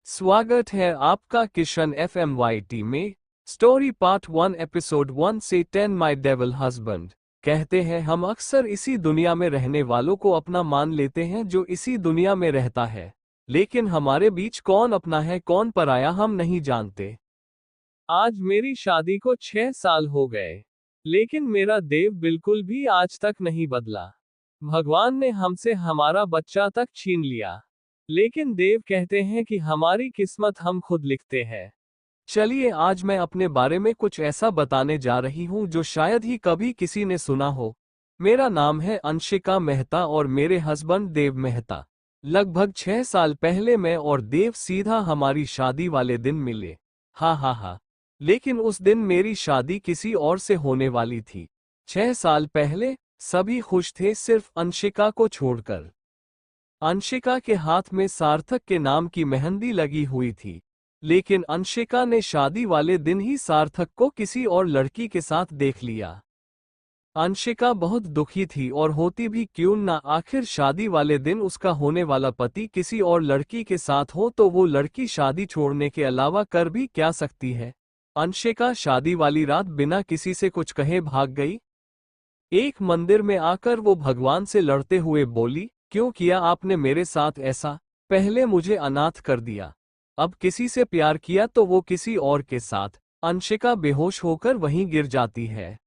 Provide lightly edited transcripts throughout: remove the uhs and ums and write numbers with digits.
स्वागत है आपका किशन FMYT में। स्टोरी पार्ट 1 एपिसोड 1 से 10 माय डेविल हस्बैंड। कहते हैं हम अक्सर इसी दुनिया में रहने वालों को अपना मान लेते हैं जो इसी दुनिया में रहता है, लेकिन हमारे बीच कौन अपना है कौन पराया हम नहीं जानते। आज मेरी शादी को 6 साल हो गए, लेकिन मेरा देव बिल्कुल भी आज तक नहीं बदला। भगवान ने हमसे हमारा बच्चा तक छीन लिया, लेकिन देव कहते हैं कि हमारी किस्मत हम खुद लिखते हैं। चलिए आज मैं अपने बारे में कुछ ऐसा बताने जा रही हूँ जो शायद ही कभी किसी ने सुना हो। मेरा नाम है अंशिका मेहता और मेरे हस्बैंड देव मेहता। लगभग 6 साल पहले मैं और देव सीधा हमारी शादी वाले दिन मिले। हा। लेकिन उस दिन मेरी शादी किसी और से होने वाली थी। 6 साल पहले सभी खुश थे सिर्फ अंशिका को छोड़कर। अंशिका के हाथ में सार्थक के नाम की मेहंदी लगी हुई थी, लेकिन अंशिका ने शादी वाले दिन ही सार्थक को किसी और लड़की के साथ देख लिया। अंशिका बहुत दुखी थी और होती भी क्यों ना, आखिर शादी वाले दिन उसका होने वाला पति किसी और लड़की के साथ हो तो वो लड़की शादी छोड़ने के अलावा कर भी क्या सकती है। अंशिका शादी वाली रात बिना किसी से कुछ कहे भाग गई। एक मंदिर में आकर वो भगवान से लड़ते हुए बोली, क्यों किया आपने मेरे साथ ऐसा? पहले मुझे अनाथ कर दिया, अब किसी से प्यार किया तो वो किसी और के साथ। अंशिका बेहोश होकर वहीं गिर जाती है।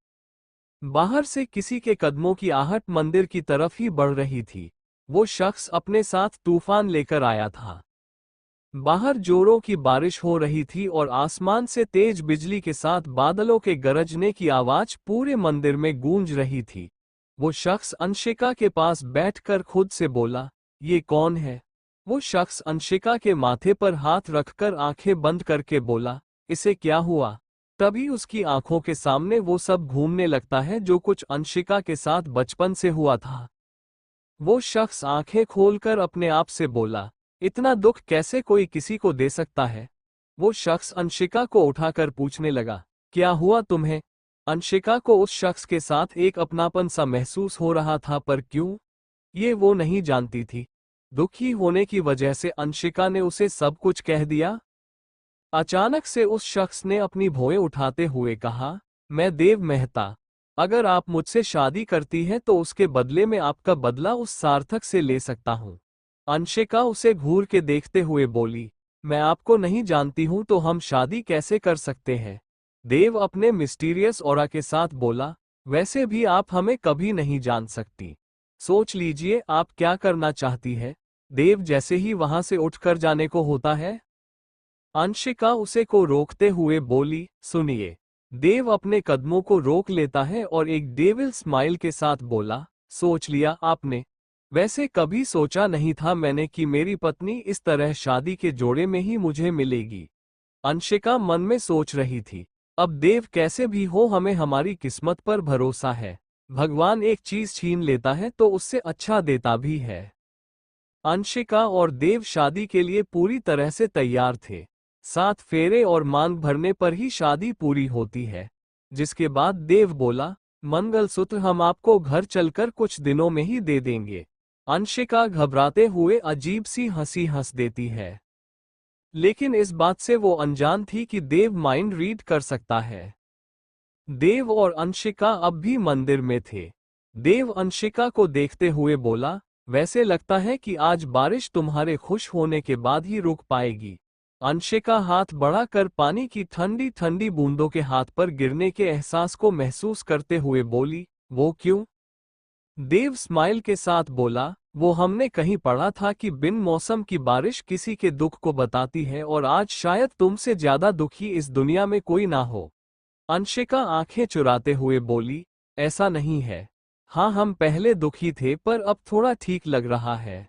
बाहर से किसी के कदमों की आहट मंदिर की तरफ ही बढ़ रही थी। वो शख्स अपने साथ तूफान लेकर आया था। बाहर जोरों की बारिश हो रही थी और आसमान से तेज बिजली के साथ बादलों के गरजने की आवाज पूरे मंदिर में गूंज रही थी। वो शख्स अंशिका के पास बैठकर खुद से बोला, ये कौन है? वो शख्स अंशिका के माथे पर हाथ रखकर आंखें बंद करके बोला, इसे क्या हुआ? तभी उसकी आंखों के सामने वो सब घूमने लगता है जो कुछ अंशिका के साथ बचपन से हुआ था। वो शख्स आंखें खोलकर अपने आप से बोला, इतना दुख कैसे कोई किसी को दे सकता है? वो शख्स अंशिका को उठाकर पूछने लगा, क्या हुआ तुम्हें? अंशिका को उस शख्स के साथ एक अपनापन सा महसूस हो रहा था, पर क्यों, ये वो नहीं जानती थी। दुखी होने की वजह से अंशिका ने उसे सब कुछ कह दिया। अचानक से उस शख्स ने अपनी भौएं उठाते हुए कहा, मैं देव मेहता, अगर आप मुझसे शादी करती हैं तो उसके बदले में आपका बदला उस सार्थक से ले सकता हूं। अंशिका उसे घूर के देखते हुए बोली, मैं आपको नहीं जानती हूं तो हम शादी कैसे कर सकते हैं? देव अपने मिस्टीरियस ऑरा के साथ बोला, वैसे भी आप हमें कभी नहीं जान सकती। सोच लीजिए आप क्या करना चाहती है? देव जैसे ही वहां से उठकर जाने को होता है, अंशिका उसे को रोकते हुए बोली, सुनिए। देव अपने कदमों को रोक लेता है और एक डेविल स्माइल के साथ बोला, सोच लिया आपने? वैसे कभी सोचा नहीं था मैंने कि मेरी पत्नी इस तरह शादी के जोड़े में ही मुझे मिलेगी। अंशिका मन में सोच रही थी, अब देव कैसे भी हो हमें हमारी किस्मत पर भरोसा है। भगवान एक चीज छीन लेता है तो उससे अच्छा देता भी है। अंशिका और देव शादी के लिए पूरी तरह से तैयार थे। 7 फेरे और मांग भरने पर ही शादी पूरी होती है, जिसके बाद देव बोला, मंगलसूत्र हम आपको घर चलकर कुछ दिनों में ही दे देंगे। अंशिका घबराते हुए अजीब सी हंसी हंस देती है, लेकिन इस बात से वो अनजान थी कि देव माइंड रीड कर सकता है। देव और अंशिका अब भी मंदिर में थे। देव अंशिका को देखते हुए बोला, वैसे लगता है कि आज बारिश तुम्हारे खुश होने के बाद ही रुक पाएगी। अंशिका हाथ बढ़ाकर पानी की ठंडी ठंडी बूंदों के हाथ पर गिरने के एहसास को महसूस करते हुए बोली, वो क्यों? देव स्माइल के साथ बोला, वो हमने कहीं पढ़ा था कि बिन मौसम की बारिश किसी के दुख को बताती है और आज शायद तुमसे ज्यादा दुखी इस दुनिया में कोई ना हो। अंशिका आंखें चुराते हुए बोली, ऐसा नहीं है। हाँ हम पहले दुखी थे पर अब थोड़ा ठीक लग रहा है।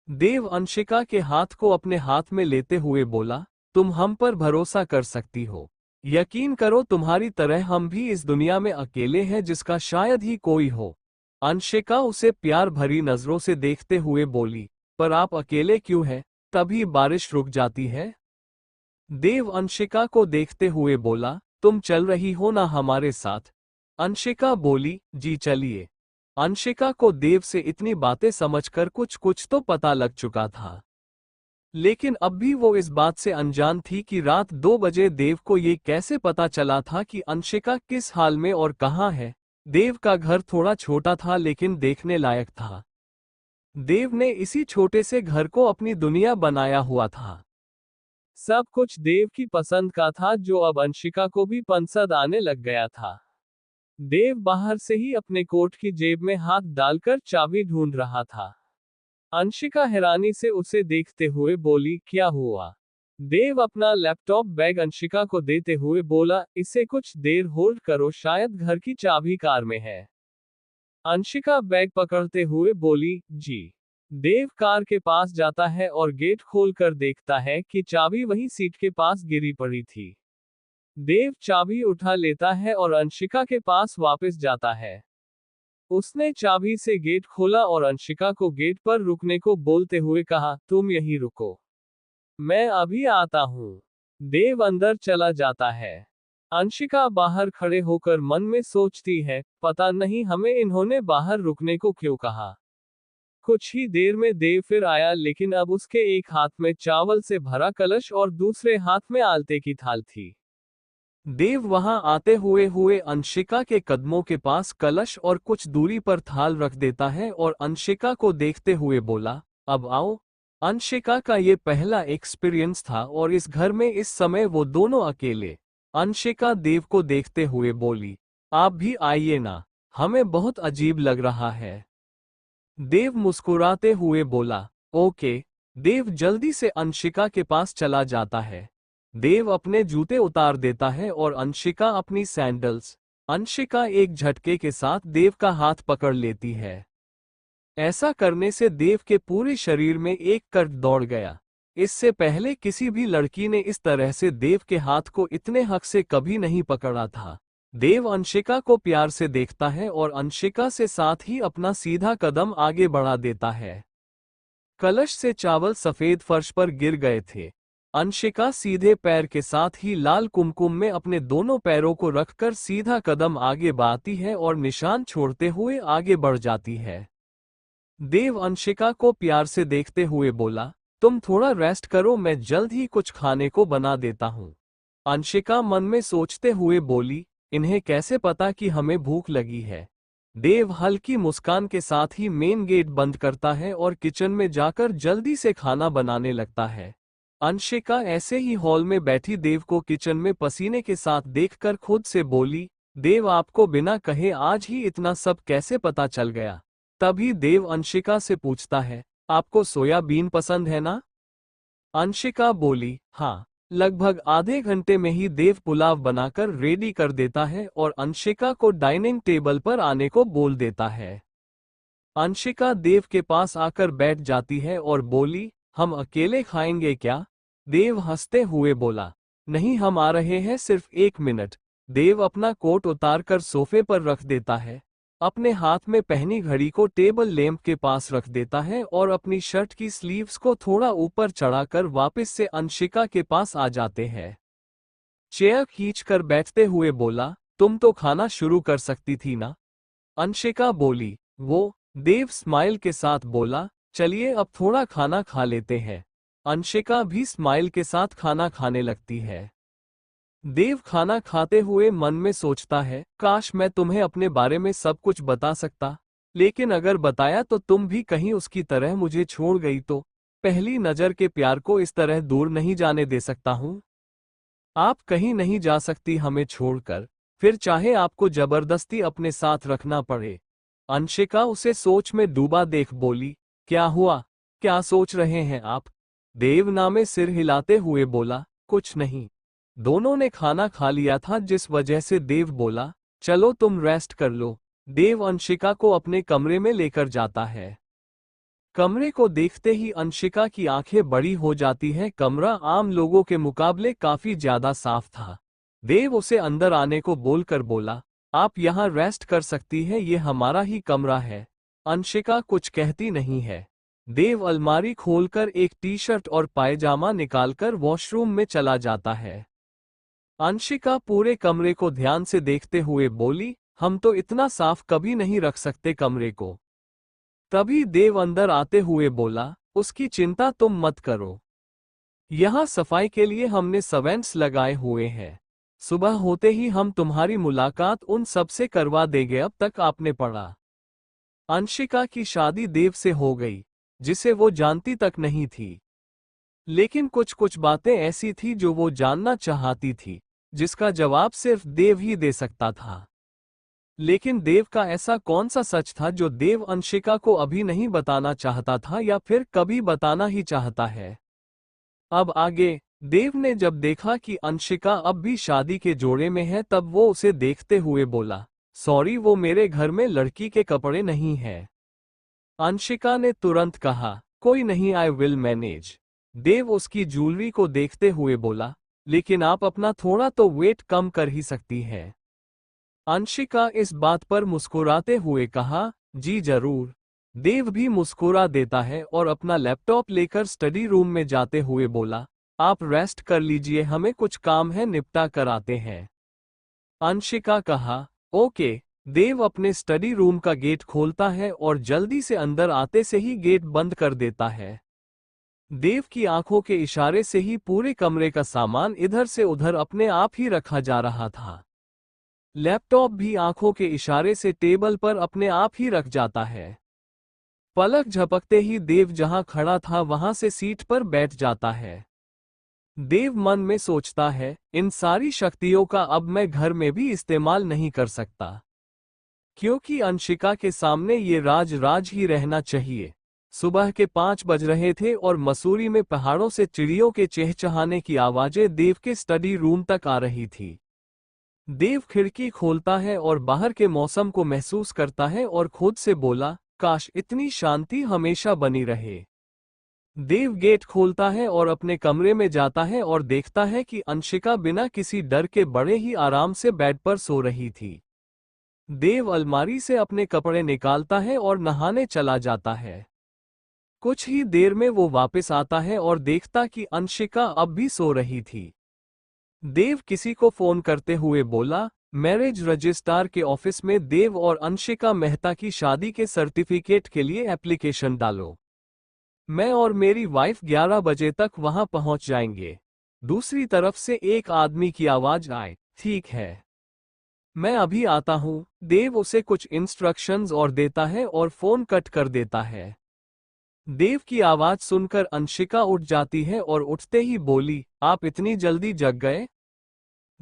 देव अंशिका के हाथ को अपने हाथ में लेते हुए बोला, तुम हम पर भरोसा कर सकती हो। यकीन करो तुम्हारी तरह हम भी इस दुनिया में अकेले हैं जिसका शायद ही कोई हो। अंशिका उसे प्यार भरी नजरों से देखते हुए बोली, पर आप अकेले क्यों हैं? तभी बारिश रुक जाती है। देव अंशिका को देखते हुए बोला, तुम चल रही हो ना हमारे साथ? अंशिका बोली, जी चलिए। अंशिका को देव से इतनी बातें समझकर कुछ कुछ तो पता लग चुका था, लेकिन अब भी वो इस बात से अनजान थी कि रात 2 बजे देव को ये कैसे पता चला था कि अंशिका किस हाल में और कहाँ है। देव का घर थोड़ा छोटा था लेकिन देखने लायक था। देव ने इसी छोटे से घर को अपनी दुनिया बनाया हुआ था। सब कुछ देव की पसंद का था, जो अब अंशिका को भी पसंद आने लग गया था। देव बाहर से ही अपने कोट की जेब में हाथ डालकर चाबी ढूंढ रहा था। अंशिका हैरानी से उसे देखते हुए बोली, क्या हुआ? देव अपना लैपटॉप बैग अंशिका को देते हुए बोला, इसे कुछ देर होल्ड करो, शायद घर की चाबी कार में है। अंशिका बैग पकड़ते हुए बोली, जी। देव कार के पास जाता है और गेट खोलकर देखता है कि चाबी वही सीट के पास गिरी पड़ी थी। देव चाबी उठा लेता है और अंशिका के पास वापस जाता है। उसने चाबी से गेट खोला और अंशिका को गेट पर रुकने को बोलते हुए कहा, तुम यहीं रुको, मैं अभी आता हूँ। देव अंदर चला जाता है। अंशिका बाहर खड़े होकर मन में सोचती है, पता नहीं हमें इन्होंने बाहर रुकने को क्यों कहा। कुछ ही देर में देव फिर आया, लेकिन अब उसके एक हाथ में चावल से भरा कलश और दूसरे हाथ में आलते की थाल थी। देव वहां आते हुए हुए अंशिका के कदमों के पास कलश और कुछ दूरी पर थाल रख देता है और अंशिका को देखते हुए बोला, अब आओ। अंशिका का ये पहला एक्सपीरियंस था और इस घर में इस समय वो दोनों अकेले। अंशिका देव को देखते हुए बोली, आप भी आइए ना, हमें बहुत अजीब लग रहा है। देव मुस्कुराते हुए बोला, ओके। देव जल्दी से अंशिका के पास चला जाता है। देव अपने जूते उतार देता है और अंशिका अपनी सैंडल्स। अंशिका एक झटके के साथ देव का हाथ पकड़ लेती है। ऐसा करने से देव के पूरे शरीर में एक कर्क दौड़ गया। इससे पहले किसी भी लड़की ने इस तरह से देव के हाथ को इतने हक से कभी नहीं पकड़ा था। देव अंशिका को प्यार से देखता है और अंशिका से साथ ही अपना सीधा कदम आगे बढ़ा देता है। कलश से चावल सफेद फर्श पर गिर गए थे। अंशिका सीधे पैर के साथ ही लाल कुमकुम में अपने दोनों पैरों को रखकर सीधा कदम आगे बढ़ाती है और निशान छोड़ते हुए आगे बढ़ जाती है। देव अंशिका को प्यार से देखते हुए बोला, तुम थोड़ा रेस्ट करो, मैं जल्द ही कुछ खाने को बना देता हूँ। अंशिका मन में सोचते हुए बोली, इन्हें कैसे पता कि हमें भूख लगी है। देव हल्की मुस्कान के साथ ही मेन गेट बंद करता है और किचन में जाकर जल्दी से खाना बनाने लगता है। अंशिका ऐसे ही हॉल में बैठी देव को किचन में पसीने के साथ देखकर खुद से बोली, देव आपको बिना कहे आज ही इतना सब कैसे पता चल गया। तभी देव अंशिका से पूछता है, आपको सोयाबीन पसंद है ना? अंशिका बोली, हाँ। लगभग आधे घंटे में ही देव पुलाव बनाकर रेडी कर देता है और अंशिका को डाइनिंग टेबल पर आने को बोल देता है। अंशिका देव के पास आकर बैठ जाती है और बोली, हम अकेले खाएंगे क्या? देव हंसते हुए बोला, नहीं, हम आ रहे हैं, सिर्फ 1 मिनट। देव अपना कोट उतारकर सोफे पर रख देता है, अपने हाथ में पहनी घड़ी को टेबल लैंप के पास रख देता है और अपनी शर्ट की स्लीव्स को थोड़ा ऊपर चढ़ाकर वापस से अंशिका के पास आ जाते हैं। चेयर खींचकर बैठते हुए बोला, तुम तो खाना शुरू कर सकती थी ना? अंशिका बोली, वो। देव स्माइल के साथ बोला, चलिए अब थोड़ा खाना खा लेते हैं। अंशिका भी स्माइल के साथ खाना खाने लगती है। देव खाना खाते हुए मन में सोचता है, काश मैं तुम्हें अपने बारे में सब कुछ बता सकता, लेकिन अगर बताया तो तुम भी कहीं उसकी तरह मुझे छोड़ गई तो। पहली नजर के प्यार को इस तरह दूर नहीं जाने दे सकता हूं। आप कहीं नहीं जा सकती हमें छोड़कर, फिर चाहे आपको जबरदस्ती अपने साथ रखना पड़े। अंशिका उसे सोच में डूबा देख बोली, क्या हुआ? क्या सोच रहे हैं आप? देव नामे सिर हिलाते हुए बोला, कुछ नहीं। दोनों ने खाना खा लिया था, जिस वजह से देव बोला, चलो तुम रेस्ट कर लो। देव अंशिका को अपने कमरे में लेकर जाता है। कमरे को देखते ही अंशिका की आंखें बड़ी हो जाती हैं। कमरा आम लोगों के मुकाबले काफी ज्यादा साफ था। देव उसे अंदर आने को बोलकर बोला, आप यहाँ रेस्ट कर सकती है, ये हमारा ही कमरा है। अंशिका कुछ कहती नहीं है। देव अलमारी खोलकर एक टी शर्ट और पायजामा निकालकर वॉशरूम में चला जाता है। अंशिका पूरे कमरे को ध्यान से देखते हुए बोली, हम तो इतना साफ कभी नहीं रख सकते कमरे को। तभी देव अंदर आते हुए बोला, उसकी चिंता तुम मत करो। यहाँ सफाई के लिए हमने सर्वेंट्स लगाए हुए हैं। सुबह होते ही हम तुम्हारी मुलाकात उन सब से करवा देंगे। अब तक आपने पढ़ा। अंशिका की शादी देव से हो गई, जिसे वो जानती तक नहीं थी। लेकिन कुछ कुछ बातें ऐसी थी जो वो जानना चाहती थी, जिसका जवाब सिर्फ देव ही दे सकता था। लेकिन देव का ऐसा कौन सा सच था जो देव अंशिका को अभी नहीं बताना चाहता था या फिर कभी बताना ही चाहता है। अब आगे, देव ने जब देखा कि अंशिका अब भी शादी के जोड़े में है तब वो उसे देखते हुए बोला, सॉरी वो मेरे घर में लड़की के कपड़े नहीं हैं। अंशिका ने तुरंत कहा, कोई नहीं, आई विल मैनेज। देव उसकी ज्वेलरी को देखते हुए बोला, लेकिन आप अपना थोड़ा तो वेट कम कर ही सकती है। अंशिका इस बात पर मुस्कुराते हुए कहा, जी जरूर। देव भी मुस्कुरा देता है और अपना लैपटॉप लेकर स्टडी रूम में जाते हुए बोला, आप रेस्ट कर लीजिए, हमें कुछ काम है, निपटा कर आते हैं। अंशिका कहा, ओके। देव अपने स्टडी रूम का गेट खोलता है और जल्दी से अंदर आते से ही गेट बंद कर देता है। देव की आंखों के इशारे से ही पूरे कमरे का सामान इधर से उधर अपने आप ही रखा जा रहा था। लैपटॉप भी आंखों के इशारे से टेबल पर अपने आप ही रख जाता है। पलक झपकते ही देव जहां खड़ा था वहां से सीट पर बैठ जाता है। देव मन में सोचता है, इन सारी शक्तियों का अब मैं घर में भी इस्तेमाल नहीं कर सकता, क्योंकि अंशिका के सामने ये राज राज ही रहना चाहिए। सुबह के 5 बज रहे थे और मसूरी में पहाड़ों से चिड़ियों के चहचहाने की आवाजें देव के स्टडी रूम तक आ रही थी। देव खिड़की खोलता है और बाहर के मौसम को महसूस करता है और खुद से बोला, काश इतनी शांति हमेशा बनी रहे। देव गेट खोलता है और अपने कमरे में जाता है और देखता है कि अंशिका बिना किसी डर के बड़े ही आराम से बेड पर सो रही थी। देव अलमारी से अपने कपड़े निकालता है और नहाने चला जाता है। कुछ ही देर में वो वापस आता है और देखता कि अंशिका अब भी सो रही थी। देव किसी को फोन करते हुए बोला, मैरिज रजिस्ट्रार के ऑफिस में देव और अंशिका मेहता की शादी के सर्टिफिकेट के लिए एप्लीकेशन डालो। मैं और मेरी वाइफ 11 बजे तक वहां पहुंच जाएंगे। दूसरी तरफ से एक आदमी की आवाज आए, ठीक है, मैं अभी आता हूं। देव उसे कुछ इंस्ट्रक्शंस और देता है और फोन कट कर देता है। देव की आवाज सुनकर अंशिका उठ जाती है और उठते ही बोली, आप इतनी जल्दी जग गए?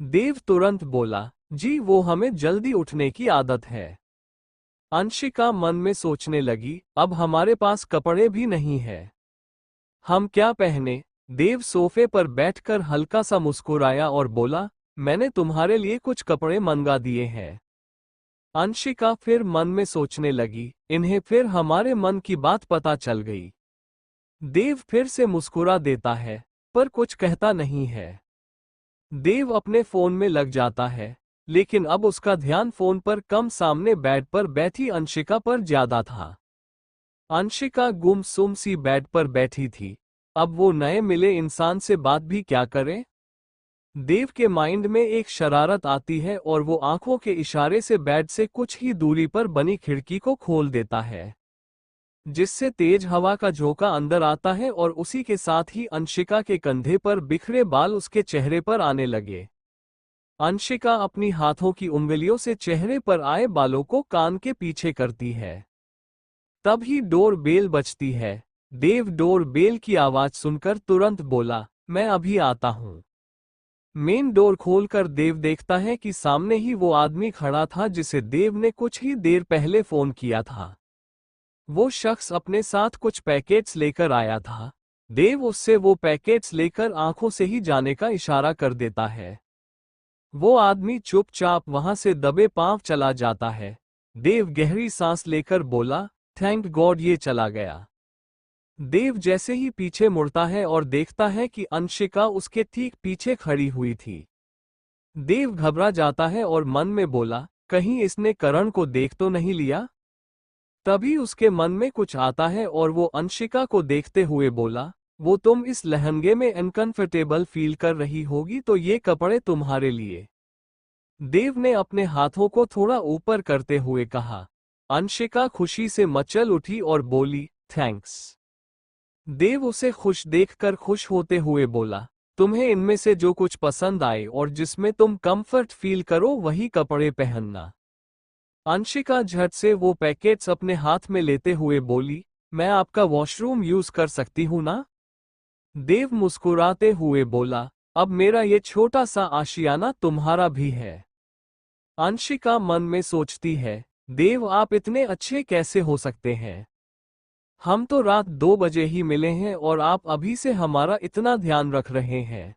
देव तुरंत बोला, जी वो हमें जल्दी उठने की आदत है। अंशिका मन में सोचने लगी, अब हमारे पास कपड़े भी नहीं है, हम क्या पहने? देव सोफे पर बैठकर हल्का सा मुस्कुराया और बोला, मैंने तुम्हारे लिए कुछ कपड़े मंगा दिए हैं। अंशिका फिर मन में सोचने लगी, इन्हें फिर हमारे मन की बात पता चल गई। देव फिर से मुस्कुरा देता है, पर कुछ कहता नहीं है। देव अपने फोन में लग जाता है, लेकिन अब उसका ध्यान फोन पर कम सामने बेड पर बैठी अंशिका पर ज्यादा था। अंशिका गुमसुम सी बेड पर बैठी थी। अब वो नए मिले इंसान से बात भी क्या करे? देव के माइंड में एक शरारत आती है और वो आंखों के इशारे से बेड से कुछ ही दूरी पर बनी खिड़की को खोल देता है, जिससे तेज हवा का झोंका अंदर आता है और उसी के साथ ही अंशिका के कंधे पर बिखरे बाल उसके चेहरे पर आने लगे। अंशिका अपनी हाथों की उंगलियों से चेहरे पर आए बालों को कान के पीछे करती है। तभी डोर बेल बजती है। देव डोर बेल की आवाज सुनकर तुरंत बोला, मैं अभी आता हूं। मेन डोर खोलकर देव देखता है कि सामने ही वो आदमी खड़ा था जिसे देव ने कुछ ही देर पहले फोन किया था। वो शख्स अपने साथ कुछ पैकेट्स लेकर आया था। देव उससे वो पैकेट्स लेकर आंखों से ही जाने का इशारा कर देता है। वो आदमी चुपचाप वहां से दबे पांव चला जाता है। देव गहरी सांस लेकर बोला, थैंक गॉड ये चला गया। देव जैसे ही पीछे मुड़ता है और देखता है कि अंशिका उसके ठीक पीछे खड़ी हुई थी। देव घबरा जाता है और मन में बोला, कहीं इसने करण को देख तो नहीं लिया? तभी उसके मन में कुछ आता है और वो अंशिका को देखते हुए बोला, वो तुम इस लहंगे में अनकंफर्टेबल फील कर रही होगी तो ये कपड़े तुम्हारे लिए। देव ने अपने हाथों को थोड़ा ऊपर करते हुए कहा। अंशिका खुशी से मचल उठी और बोली, थैंक्स। देव उसे खुश देखकर खुश होते हुए बोला, तुम्हें इनमें से जो कुछ पसंद आए और जिसमें तुम कंफर्ट फील करो वही कपड़े पहनना। अंशिका झट से वो पैकेट्स अपने हाथ में लेते हुए बोली, मैं आपका वॉशरूम यूज कर सकती हूँ ना? देव मुस्कुराते हुए बोला, अब मेरा ये छोटा सा आशियाना तुम्हारा भी है। अंशिका मन में सोचती है, देव आप इतने अच्छे कैसे हो सकते हैं? हम तो रात 2 बजे ही मिले हैं और आप अभी से हमारा इतना ध्यान रख रहे हैं।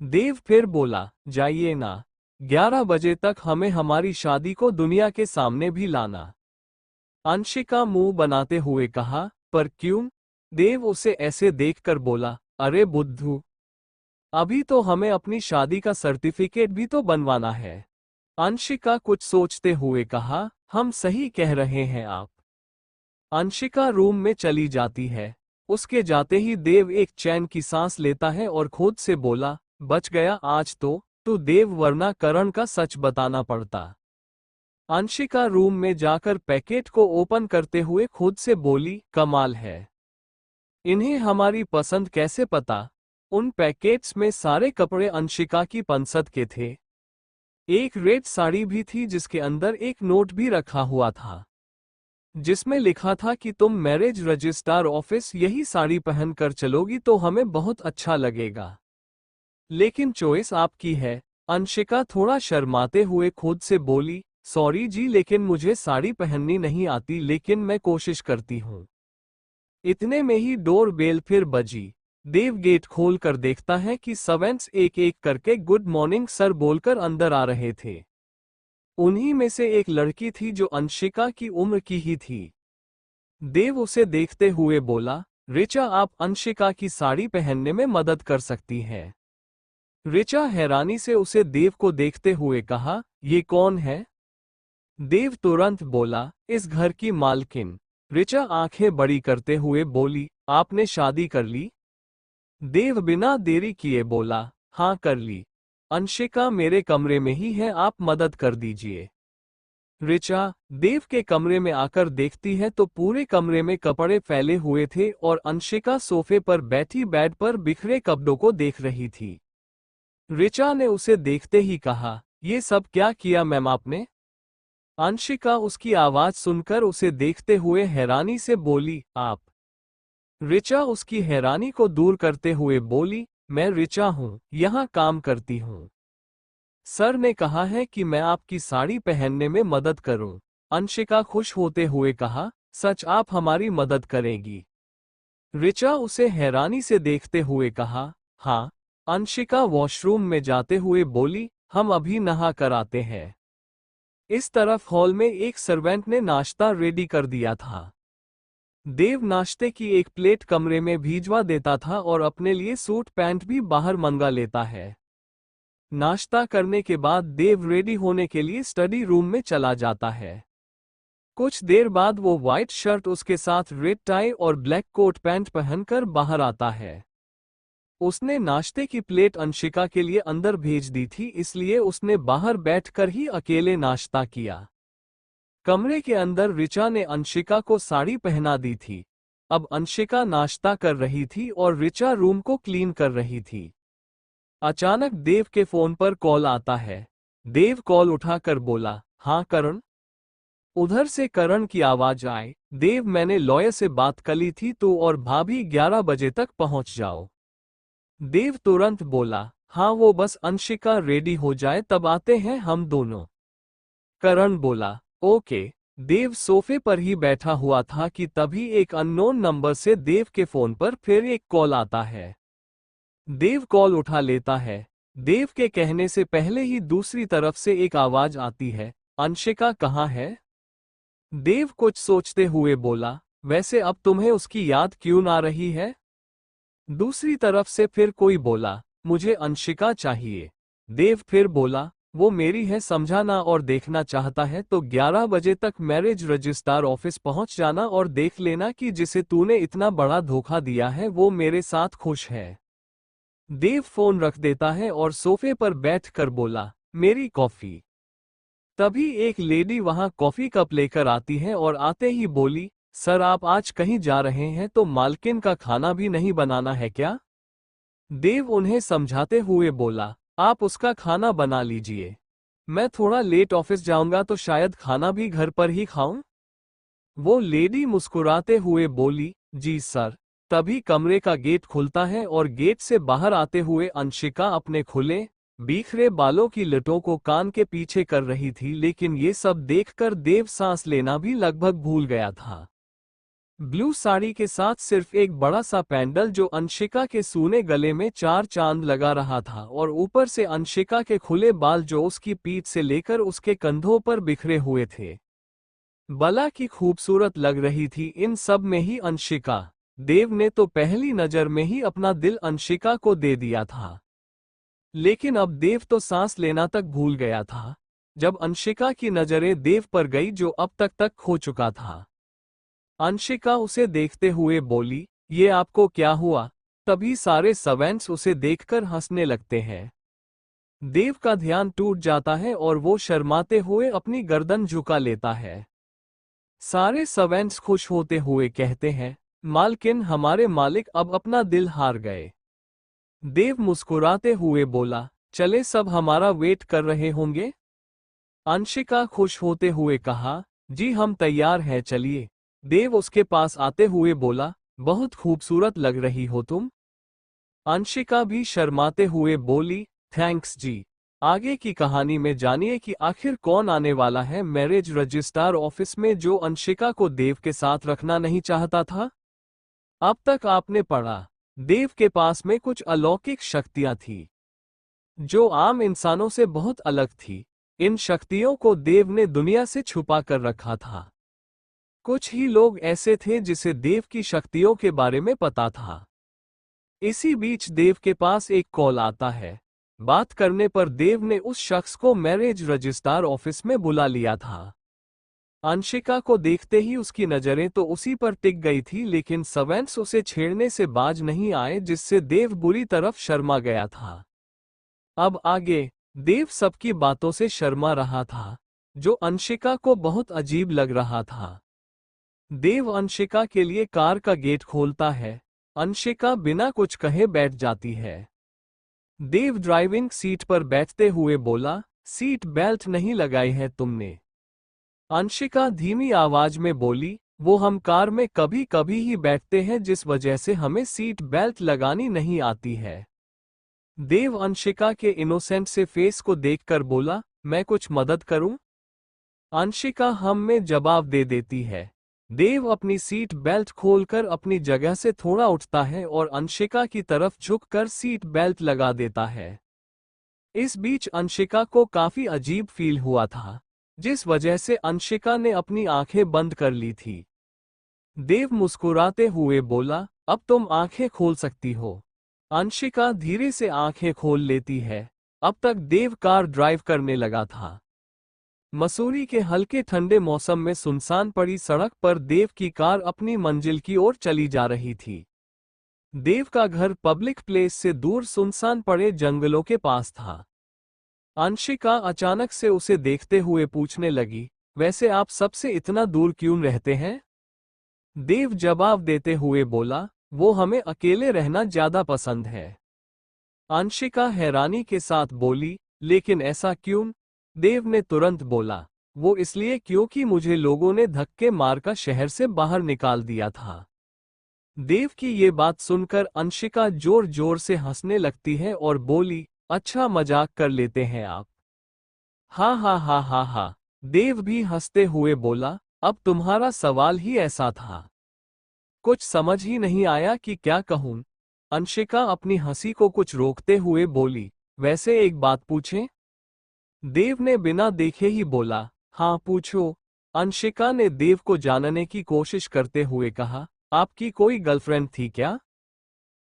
देव फिर बोला, जाइए ना, 11 बजे तक हमें हमारी शादी को दुनिया के सामने भी लाना। अंशिका मुंह बनाते हुए कहा, पर क्यों? देव उसे ऐसे देखकर बोला, अरे बुद्धू, अभी तो हमें अपनी शादी का सर्टिफिकेट भी तो बनवाना है। अंशिका कुछ सोचते हुए कहा, हम सही कह रहे हैं आप। अंशिका रूम में चली जाती है। उसके जाते ही देव एक चैन की सांस लेता है और खुद से बोला, बच गया आज तो देव, वरना करण का सच बताना पड़ता। अंशिका रूम में जाकर पैकेट को ओपन करते हुए खुद से बोली, कमाल है, इन्हें हमारी पसंद कैसे पता? उन पैकेट्स में सारे कपड़े अंशिका की पसंद के थे। एक रेड साड़ी भी थी जिसके अंदर एक नोट भी रखा हुआ था, जिसमें लिखा था कि तुम मैरिज रजिस्ट्रार ऑफिस यही साड़ी पहनकर चलोगी तो हमें बहुत अच्छा लगेगा। लेकिन चॉइस आपकी है। अंशिका थोड़ा शर्माते हुए खुद से बोली, सॉरी जी, लेकिन मुझे साड़ी पहननी नहीं आती, लेकिन मैं कोशिश करती हूँ। इतने में ही डोर बेल फिर बजी। देव गेट खोल कर देखता है कि सर्वेंट्स एक एक करके गुड मॉर्निंग सर बोलकर अंदर आ रहे थे। उन्हीं में से एक लड़की थी जो अंशिका की उम्र की ही थी। देव उसे देखते हुए बोला, ऋचा, आप अंशिका की साड़ी पहनने में मदद कर सकती हैं। ऋचा हैरानी से उसे देव को देखते हुए कहा, ये कौन है? देव तुरंत बोला, इस घर की मालकिन। ऋचा आंखें बड़ी करते हुए बोली, आपने शादी कर ली? देव बिना देरी किए बोला, हाँ कर ली। अंशिका मेरे कमरे में ही है, आप मदद कर दीजिए। ऋचा देव के कमरे में आकर देखती है तो पूरे कमरे में कपड़े फैले हुए थे और अंशिका सोफे पर बैठी बेड पर बिखरे कपड़ों को देख रही थी। ऋचा ने उसे देखते ही कहा, ये सब क्या किया मैम आपने? अंशिका उसकी आवाज सुनकर उसे देखते हुए हैरानी से बोली, आप? ऋचा उसकी हैरानी को दूर करते हुए बोली, मैं ऋचा हूँ, यहाँ काम करती हूँ। सर ने कहा है कि मैं आपकी साड़ी पहनने में मदद करूं। अंशिका खुश होते हुए कहा, सच आप हमारी मदद करेगी? ऋचा उसे हैरानी से देखते हुए कहा, हाँ। अंशिका वॉशरूम में जाते हुए बोली, हम अभी नहा कर आते हैं। इस तरफ हॉल में एक सर्वेंट ने नाश्ता रेडी कर दिया था। देव नाश्ते की एक प्लेट कमरे में भिजवा देता था और अपने लिए सूट पैंट भी बाहर मंगा लेता है। नाश्ता करने के बाद देव रेडी होने के लिए स्टडी रूम में चला जाता है। कुछ देर बाद वो व्हाइट शर्ट उसके साथ रेड टाई और ब्लैक कोट पैंट पहनकर बाहर आता है। उसने नाश्ते की प्लेट अंशिका के लिए अंदर भेज दी थी, इसलिए उसने बाहर बैठकर ही अकेले नाश्ता किया। कमरे के अंदर ऋचा ने अंशिका को साड़ी पहना दी थी। अब अंशिका नाश्ता कर रही थी और ऋचा रूम को क्लीन कर रही थी। अचानक देव के फोन पर कॉल आता है। देव कॉल उठाकर बोला, हाँ करण? उधर से करण की आवाज आए, देव मैंने लॉयर से बात कर ली थी तो और भाभी 11 बजे तक पहुंच जाओ। देव तुरंत बोला, हाँ वो बस अंशिका रेडी हो जाए तब आते हैं हम दोनों। करण बोला, ओके। देव सोफे पर ही बैठा हुआ था कि तभी एक अननोन नंबर से देव के फोन पर फिर एक कॉल आता है। देव कॉल उठा लेता है। देव के कहने से पहले ही दूसरी तरफ से एक आवाज आती है, अंशिका कहाँ है? देव कुछ सोचते हुए बोला, वैसे अब तुम्हें उसकी याद क्यों ना रही है? दूसरी तरफ से फिर कोई बोला, मुझे अंशिका चाहिए। देव फिर बोला, वो मेरी है, समझाना और देखना चाहता है तो 11 बजे तक मैरिज रजिस्ट्रार ऑफिस पहुंच जाना और देख लेना कि जिसे तूने इतना बड़ा धोखा दिया है वो मेरे साथ खुश है। देव फोन रख देता है और सोफे पर बैठकर बोला, मेरी कॉफी। तभी एक लेडी वहां कॉफी कप लेकर आती है और आते ही बोली, सर आप आज कहीं जा रहे हैं तो मालकिन का खाना भी नहीं बनाना है क्या? देव उन्हें समझाते हुए बोला, आप उसका खाना बना लीजिए। मैं थोड़ा लेट ऑफिस जाऊंगा तो शायद खाना भी घर पर ही खाऊं। वो लेडी मुस्कुराते हुए बोली, जी सर। तभी कमरे का गेट खुलता है और गेट से बाहर आते हुए अंशिका अपने खुले बिखरे बालों की लटों को कान के पीछे कर रही थी, लेकिन ये सब देखकर देव सांस लेना भी लगभग भूल गया था। ब्लू साड़ी के साथ सिर्फ एक बड़ा सा पैंडल जो अंशिका के सूने गले में चार चांद लगा रहा था, और ऊपर से अंशिका के खुले बाल जो उसकी पीठ से लेकर उसके कंधों पर बिखरे हुए थे। बला की खूबसूरत लग रही थी इन सब में ही अंशिका। देव ने तो पहली नजर में ही अपना दिल अंशिका को दे दिया था। लेकिन अब देव तो सांस लेना तक भूल गया था जब अंशिका की नजरें देव पर गई जो अब तक खो चुका था। अंशिका उसे देखते हुए बोली, ये आपको क्या हुआ? तभी सारे सर्वेंट्स उसे देखकर हंसने लगते हैं। देव का ध्यान टूट जाता है और वो शर्माते हुए अपनी गर्दन झुका लेता है। सारे सर्वेंट्स खुश होते हुए कहते हैं, मालकिन हमारे मालिक अब अपना दिल हार गए। देव मुस्कुराते हुए बोला, चले सब हमारा वेट कर रहे होंगे? अंशिका खुश होते हुए कहा, जी हम तैयार हैं चलिए। देव उसके पास आते हुए बोला, बहुत खूबसूरत लग रही हो तुम। अंशिका भी शर्माते हुए बोली, थैंक्स जी। आगे की कहानी में जानिए कि आखिर कौन आने वाला है मैरिज रजिस्ट्रार ऑफिस में जो अंशिका को देव के साथ रखना नहीं चाहता था। अब तक आपने पढ़ा, देव के पास में कुछ अलौकिक शक्तियां थी जो आम इंसानों से बहुत अलग थी। इन शक्तियों को देव ने दुनिया से छुपा कर रखा था। कुछ ही लोग ऐसे थे जिसे देव की शक्तियों के बारे में पता था। इसी बीच देव के पास एक कॉल आता है। बात करने पर देव ने उस शख्स को मैरिज रजिस्ट्रार ऑफिस में बुला लिया था। अंशिका को देखते ही उसकी नजरें तो उसी पर टिक गई थी, लेकिन सर्वेंट्स उसे छेड़ने से बाज नहीं आए, जिससे देव बुरी तरफ शर्मा गया था। अब आगे देव सबकी बातों से शर्मा रहा था, जो अंशिका को बहुत अजीब लग रहा था। देव अंशिका के लिए कार का गेट खोलता है। अंशिका बिना कुछ कहे बैठ जाती है। देव ड्राइविंग सीट पर बैठते हुए बोला, सीट बेल्ट नहीं लगाई है तुमने? अंशिका धीमी आवाज में बोली, वो हम कार में कभी कभी ही बैठते हैं जिस वजह से हमें सीट बेल्ट लगानी नहीं आती है। देव अंशिका के इनोसेंट से फेस को देखकर बोला, मैं कुछ मदद करूं? अंशिका हम में जवाब दे देती है। देव अपनी सीट बेल्ट खोलकर अपनी जगह से थोड़ा उठता है और अंशिका की तरफ झुककर सीट बेल्ट लगा देता है। इस बीच अंशिका को काफी अजीब फील हुआ था, जिस वजह से अंशिका ने अपनी आंखें बंद कर ली थी। देव मुस्कुराते हुए बोला, अब तुम आंखें खोल सकती हो। अंशिका धीरे से आंखें खोल लेती है। अब तक देव कार ड्राइव करने लगा था। मसूरी के हल्के ठंडे मौसम में सुनसान पड़ी सड़क पर देव की कार अपनी मंजिल की ओर चली जा रही थी। देव का घर पब्लिक प्लेस से दूर सुनसान पड़े जंगलों के पास था। अंशिका अचानक से उसे देखते हुए पूछने लगी, वैसे आप सबसे इतना दूर क्यों रहते हैं? देव जवाब देते हुए बोला, वो हमें अकेले रहना ज्यादा पसंद है। अंशिका हैरानी के साथ बोली, लेकिन ऐसा क्यों? देव ने तुरंत बोला, वो इसलिए क्योंकि मुझे लोगों ने धक्के मारकर शहर से बाहर निकाल दिया था। देव की ये बात सुनकर अंशिका जोर जोर से हंसने लगती है और बोली, अच्छा मजाक कर लेते हैं आप। हा हा हा हा हा। देव भी हंसते हुए बोला, अब तुम्हारा सवाल ही ऐसा था। कुछ समझ ही नहीं आया कि क्या कहूं। अंशिका अपनी हंसी को कुछ रोकते हुए बोली, वैसे एक बात पूछें? देव ने बिना देखे ही बोला, हाँ पूछो। अंशिका ने देव को जानने की कोशिश करते हुए कहा, आपकी कोई गर्लफ्रेंड थी क्या?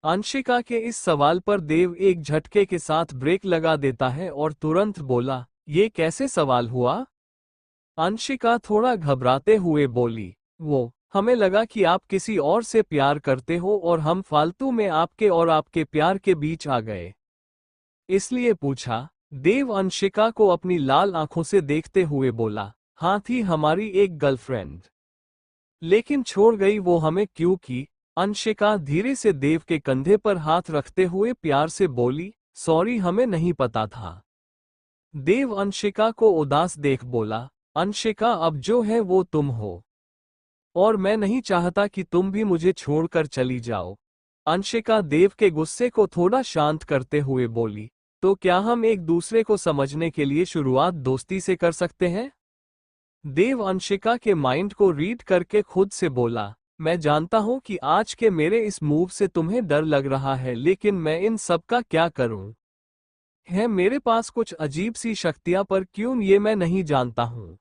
अंशिका के इस सवाल पर देव एक झटके के साथ ब्रेक लगा देता है और तुरंत बोला, ये कैसे सवाल हुआ? अंशिका थोड़ा घबराते हुए बोली, वो हमें लगा कि आप किसी और से प्यार करते हो और हम फालतू में आपके और आपके प्यार के बीच आ गए, इसलिए पूछा। देव अंशिका को अपनी लाल आंखों से देखते हुए बोला, हाँ थी हमारी एक गर्लफ्रेंड। लेकिन छोड़ गई वो हमें क्यों की? अंशिका धीरे से देव के कंधे पर हाथ रखते हुए प्यार से बोली, सॉरी हमें नहीं पता था। देव अंशिका को उदास देख बोला, अंशिका अब जो है वो तुम हो, और मैं नहीं चाहता कि तुम भी मुझे छोड़कर चली जाओ। अंशिका देव के गुस्से को थोड़ा शांत करते हुए बोली, तो क्या हम एक दूसरे को समझने के लिए शुरुआत दोस्ती से कर सकते हैं? देव अंशिका के माइंड को रीड करके खुद से बोला, मैं जानता हूं कि आज के मेरे इस मूव से तुम्हें डर लग रहा है, लेकिन मैं इन सब का क्या करूं? है मेरे पास कुछ अजीब सी शक्तियां, पर क्यों ये मैं नहीं जानता हूं।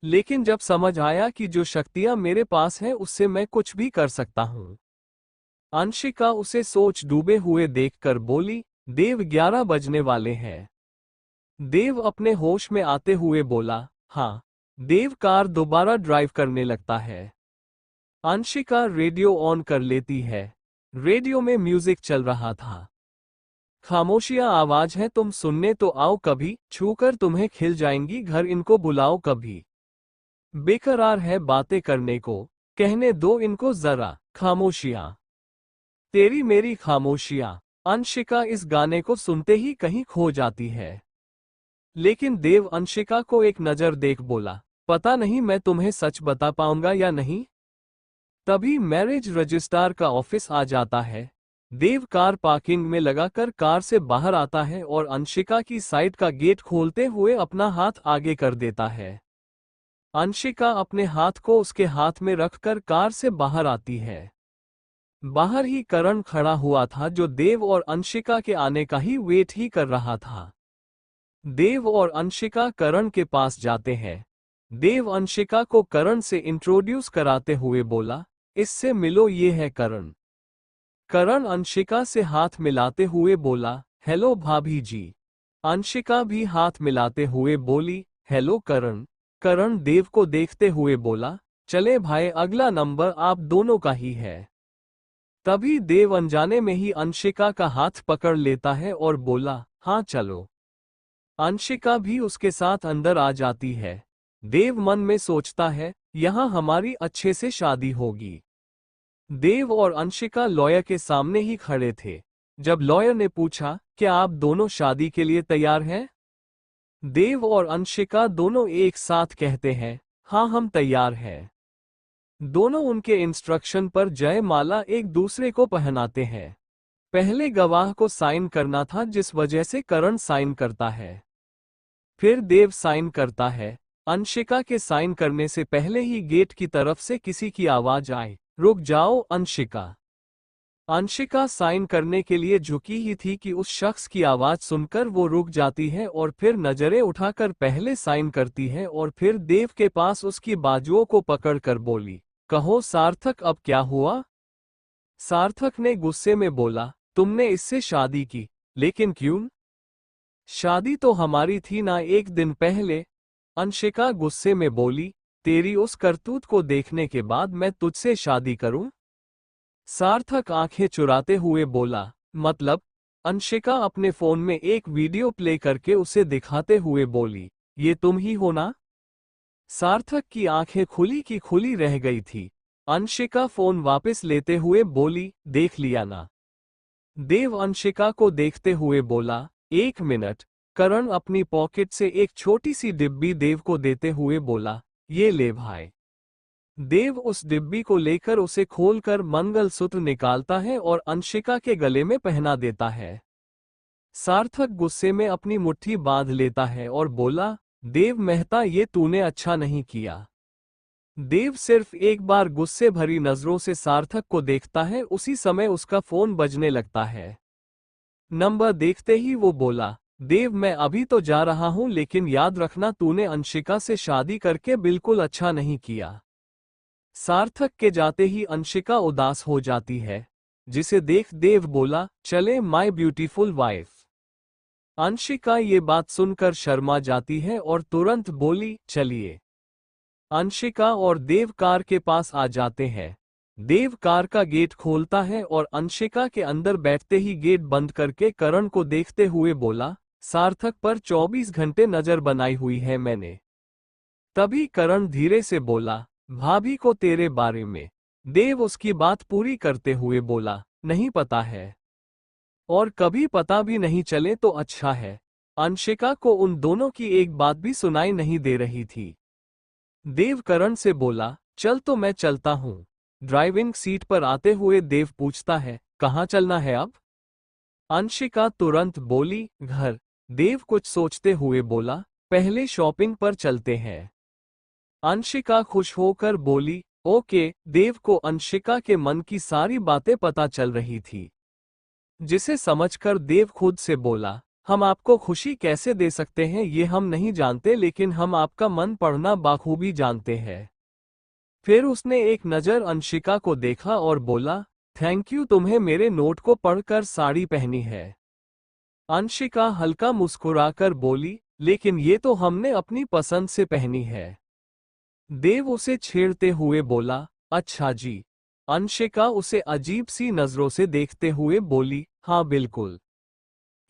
लेकिन जब समझ आया कि जो शक्तियां मेरे पास हैं उससे मैं कुछ भी कर सकता हूं। अंशिका उसे सोच डूबे हुए देखकर बोली, देव 11 बजने वाले हैं। देव अपने होश में आते हुए बोला, हाँ। देव कार दोबारा ड्राइव करने लगता है। अंशिका रेडियो ऑन कर लेती है। रेडियो में म्यूजिक चल रहा था। खामोशियां आवाज है, तुम सुनने तो आओ कभी, छूकर तुम्हें खिल जाएंगी, घर इनको बुलाओ कभी। बेकरार है बातें करने को, कहने दो इनको जरा, खामोशियां। तेरी मेरी खामोशियां। अंशिका इस गाने को सुनते ही कहीं खो जाती है। लेकिन देव अंशिका को एक नजर देख बोला, पता नहीं मैं तुम्हें सच बता पाऊंगा या नहीं। तभी मैरिज रजिस्ट्रार का ऑफिस आ जाता है। देव कार पार्किंग में लगाकर कार से बाहर आता है और अंशिका की साइड का गेट खोलते हुए अपना हाथ आगे कर देता है। अंशिका अपने हाथ को उसके हाथ में रखकर कार से बाहर आती है। बाहर ही करण खड़ा हुआ था, जो देव और अंशिका के आने का ही वेट ही कर रहा था। देव और अंशिका करण के पास जाते हैं। देव अंशिका को करण से इंट्रोड्यूस कराते हुए बोला, इससे मिलो, ये है करण। करण अंशिका से हाथ मिलाते हुए बोला, हेलो भाभी जी। अंशिका भी हाथ मिलाते हुए बोली, हेलो करण। करण देव को देखते हुए बोला, चले भाई, अगला नंबर आप दोनों का ही है। तभी देव अनजाने में ही अंशिका का हाथ पकड़ लेता है और बोला, हाँ चलो। अंशिका भी उसके साथ अंदर आ जाती है। देव मन में सोचता है, यहां हमारी अच्छे से शादी होगी। देव और अंशिका लॉयर के सामने ही खड़े थे। जब लॉयर ने पूछा, क्या आप दोनों शादी के लिए तैयार हैं? देव और अंशिका दोनों एक साथ कहते हैं, हाँ हम तैयार हैं। दोनों उनके इंस्ट्रक्शन पर जयमाला एक दूसरे को पहनाते हैं। पहले गवाह को साइन करना था, जिस वजह से करण साइन करता है। फिर देव साइन करता है। अंशिका के साइन करने से पहले ही गेट की तरफ से किसी की आवाज आए, रुक जाओ अंशिका। अंशिका साइन करने के लिए झुकी ही थी कि उस शख्स की आवाज सुनकर वो रुक जाती है और फिर नजरें उठाकर पहले साइन करती है और फिर देव के पास उसकी बाजुओं को पकड़कर बोली, कहो सार्थक अब क्या हुआ? सार्थक ने गुस्से में बोला, तुमने इससे शादी की, लेकिन क्यों? शादी तो हमारी थी ना एक दिन पहले। अंशिका गुस्से में बोली, तेरी उस करतूत को देखने के बाद मैं तुझसे शादी करूं? सार्थक आंखें चुराते हुए बोला, मतलब? अंशिका अपने फोन में एक वीडियो प्ले करके उसे दिखाते हुए बोली, ये तुम ही हो ना? सार्थक की आंखें खुली की खुली रह गई थी। अंशिका फोन वापस लेते हुए बोली, देख लिया ना? देव अंशिका को देखते हुए बोला, एक मिनट। करण अपनी पॉकेट से एक छोटी सी डिब्बी देव को देते हुए बोला, ये ले भाई। देव उस डिब्बी को लेकर उसे खोलकर मंगलसूत्र निकालता है और अंशिका के गले में पहना देता है। सार्थक गुस्से में अपनी मुट्ठी बांध लेता है और बोला, देव मेहता, ये तूने अच्छा नहीं किया। देव सिर्फ एक बार गुस्से भरी नजरों से सार्थक को देखता है, उसी समय उसका फोन बजने लगता है। नंबर देखते ही वो बोला, देव मैं अभी तो जा रहा हूं, लेकिन याद रखना तूने अंशिका से शादी करके बिल्कुल अच्छा नहीं किया। सार्थक के जाते ही अंशिका उदास हो जाती है, जिसे देख देव बोला, चले माय ब्यूटीफुल वाइफ। अंशिका ये बात सुनकर शर्मा जाती है और तुरंत बोली, चलिए। अंशिका और देव कार के पास आ जाते हैं। देव कार का गेट खोलता है और अंशिका के अंदर बैठते ही गेट बंद करके करण को देखते हुए बोला, सार्थक पर 24 घंटे नजर बनाई हुई है मैंने। तभी करण धीरे से बोला, भाभी को तेरे बारे में? देव उसकी बात पूरी करते हुए बोला, नहीं पता है। और कभी पता भी नहीं चले तो अच्छा है। अंशिका को उन दोनों की एक बात भी सुनाई नहीं दे रही थी। देव करण से बोला, चल तो मैं चलता हूँ। ड्राइविंग सीट पर आते हुए देव पूछता है, कहाँ चलना है अब? अंशिका तुरंत बोली, घर। देव कुछ सोचते हुए बोला, पहले शॉपिंग पर चलते हैं। अंशिका खुश होकर बोली, ओके। देव को अंशिका के मन की सारी बातें पता चल रही थी, जिसे समझकर देव खुद से बोला, हम आपको खुशी कैसे दे सकते हैं ये हम नहीं जानते, लेकिन हम आपका मन पढ़ना बाखूबी जानते हैं। फिर उसने एक नज़र अंशिका को देखा और बोला, थैंक यू, तुम्हें मेरे नोट को पढ़कर साड़ी पहनी है। अंशिका हल्का मुस्कुराकर बोली, लेकिन ये तो हमने अपनी पसंद से पहनी है। देव उसे छेड़ते हुए बोला, अच्छा जी। अंशिका उसे अजीब सी नजरों से देखते हुए बोली, हाँ बिल्कुल।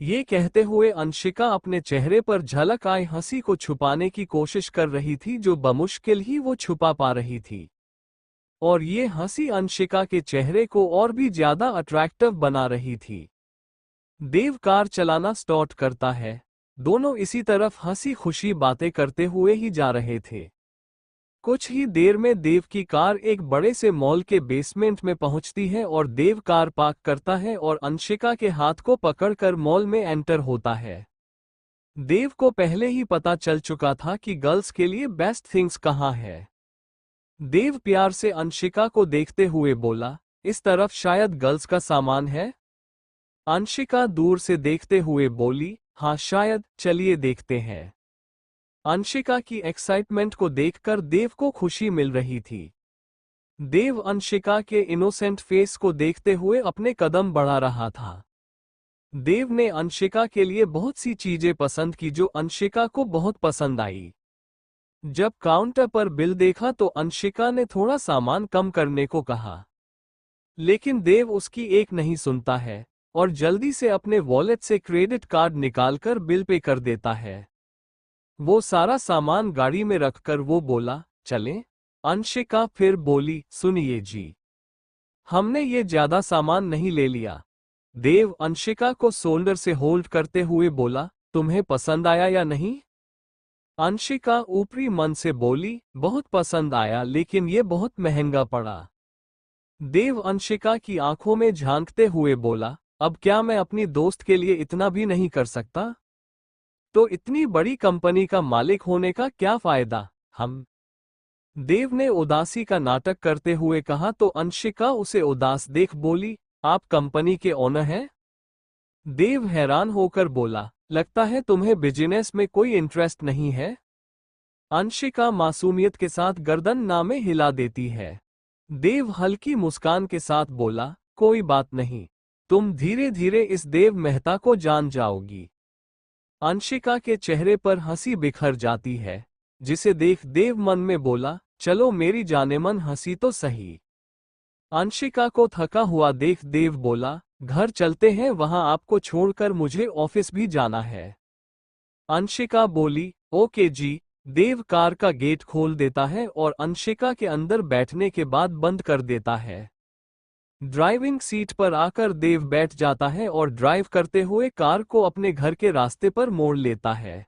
ये कहते हुए अंशिका अपने चेहरे पर झलक आई हंसी को छुपाने की कोशिश कर रही थी, जो बमुश्किल ही वो छुपा पा रही थी। और ये हंसी अंशिका के चेहरे को और भी ज्यादा अट्रैक्टिव बना रही थी। देव कार चलाना स्टार्ट करता है। दोनों इसी तरफ हंसी खुशी बातें करते हुए ही जा रहे थे। कुछ ही देर में देव की कार एक बड़े से मॉल के बेसमेंट में पहुंचती है और देव कार पार्क करता है और अंशिका के हाथ को पकड़कर मॉल में एंटर होता है। देव को पहले ही पता चल चुका था कि गर्ल्स के लिए बेस्ट थिंग्स कहाँ है। देव प्यार से अंशिका को देखते हुए बोला, इस तरफ शायद गर्ल्स का सामान है। अंशिका दूर से देखते हुए बोली, हाँ शायद, चलिए देखते हैं। अंशिका की एक्साइटमेंट को देखकर देव को खुशी मिल रही थी। देव अंशिका के इनोसेंट फेस को देखते हुए अपने कदम बढ़ा रहा था। देव ने अंशिका के लिए बहुत सी चीजें पसंद की जो अंशिका को बहुत पसंद आई। जब काउंटर पर बिल देखा तो अंशिका ने थोड़ा सामान कम करने को कहा, लेकिन देव उसकी एक नहीं सुनता है और जल्दी से अपने वॉलेट से क्रेडिट कार्ड निकालकर बिल पे कर देता है। वो सारा सामान गाड़ी में रखकर वो बोला, चलें? अंशिका फिर बोली, सुनिए जी, हमने ये ज्यादा सामान नहीं ले लिया। देव अंशिका को शोल्डर से होल्ड करते हुए बोला, तुम्हें पसंद आया या नहीं? अंशिका ऊपरी मन से बोली, बहुत पसंद आया, लेकिन ये बहुत महंगा पड़ा। देव अंशिका की आंखों में झांकते हुए बोला, अब क्या मैं अपनी दोस्त के लिए इतना भी नहीं कर सकता? तो इतनी बड़ी कंपनी का मालिक होने का क्या फायदा? हम देव ने उदासी का नाटक करते हुए कहा तो अंशिका उसे उदास देख बोली, आप कंपनी के ओनर हैं? देव हैरान होकर बोला, लगता है तुम्हें बिजनेस में कोई इंटरेस्ट नहीं है। अंशिका मासूमियत के साथ गर्दन नामे हिला देती है। देव हल्की मुस्कान के साथ बोला, कोई बात नहीं, तुम धीरे धीरे इस देव मेहता को जान जाओगी। अंशिका के चेहरे पर हंसी बिखर जाती है, जिसे देख देव मन में बोला, चलो मेरी जानेमन हंसी तो सही। अंशिका को थका हुआ देख देव बोला, घर चलते हैं, वहां आपको छोड़कर मुझे ऑफिस भी जाना है। अंशिका बोली, ओके जी। देव कार का गेट खोल देता है और अंशिका के अंदर बैठने के बाद बंद कर देता है। ड्राइविंग सीट पर आकर देव बैठ जाता है और ड्राइव करते हुए कार को अपने घर के रास्ते पर मोड़ लेता है।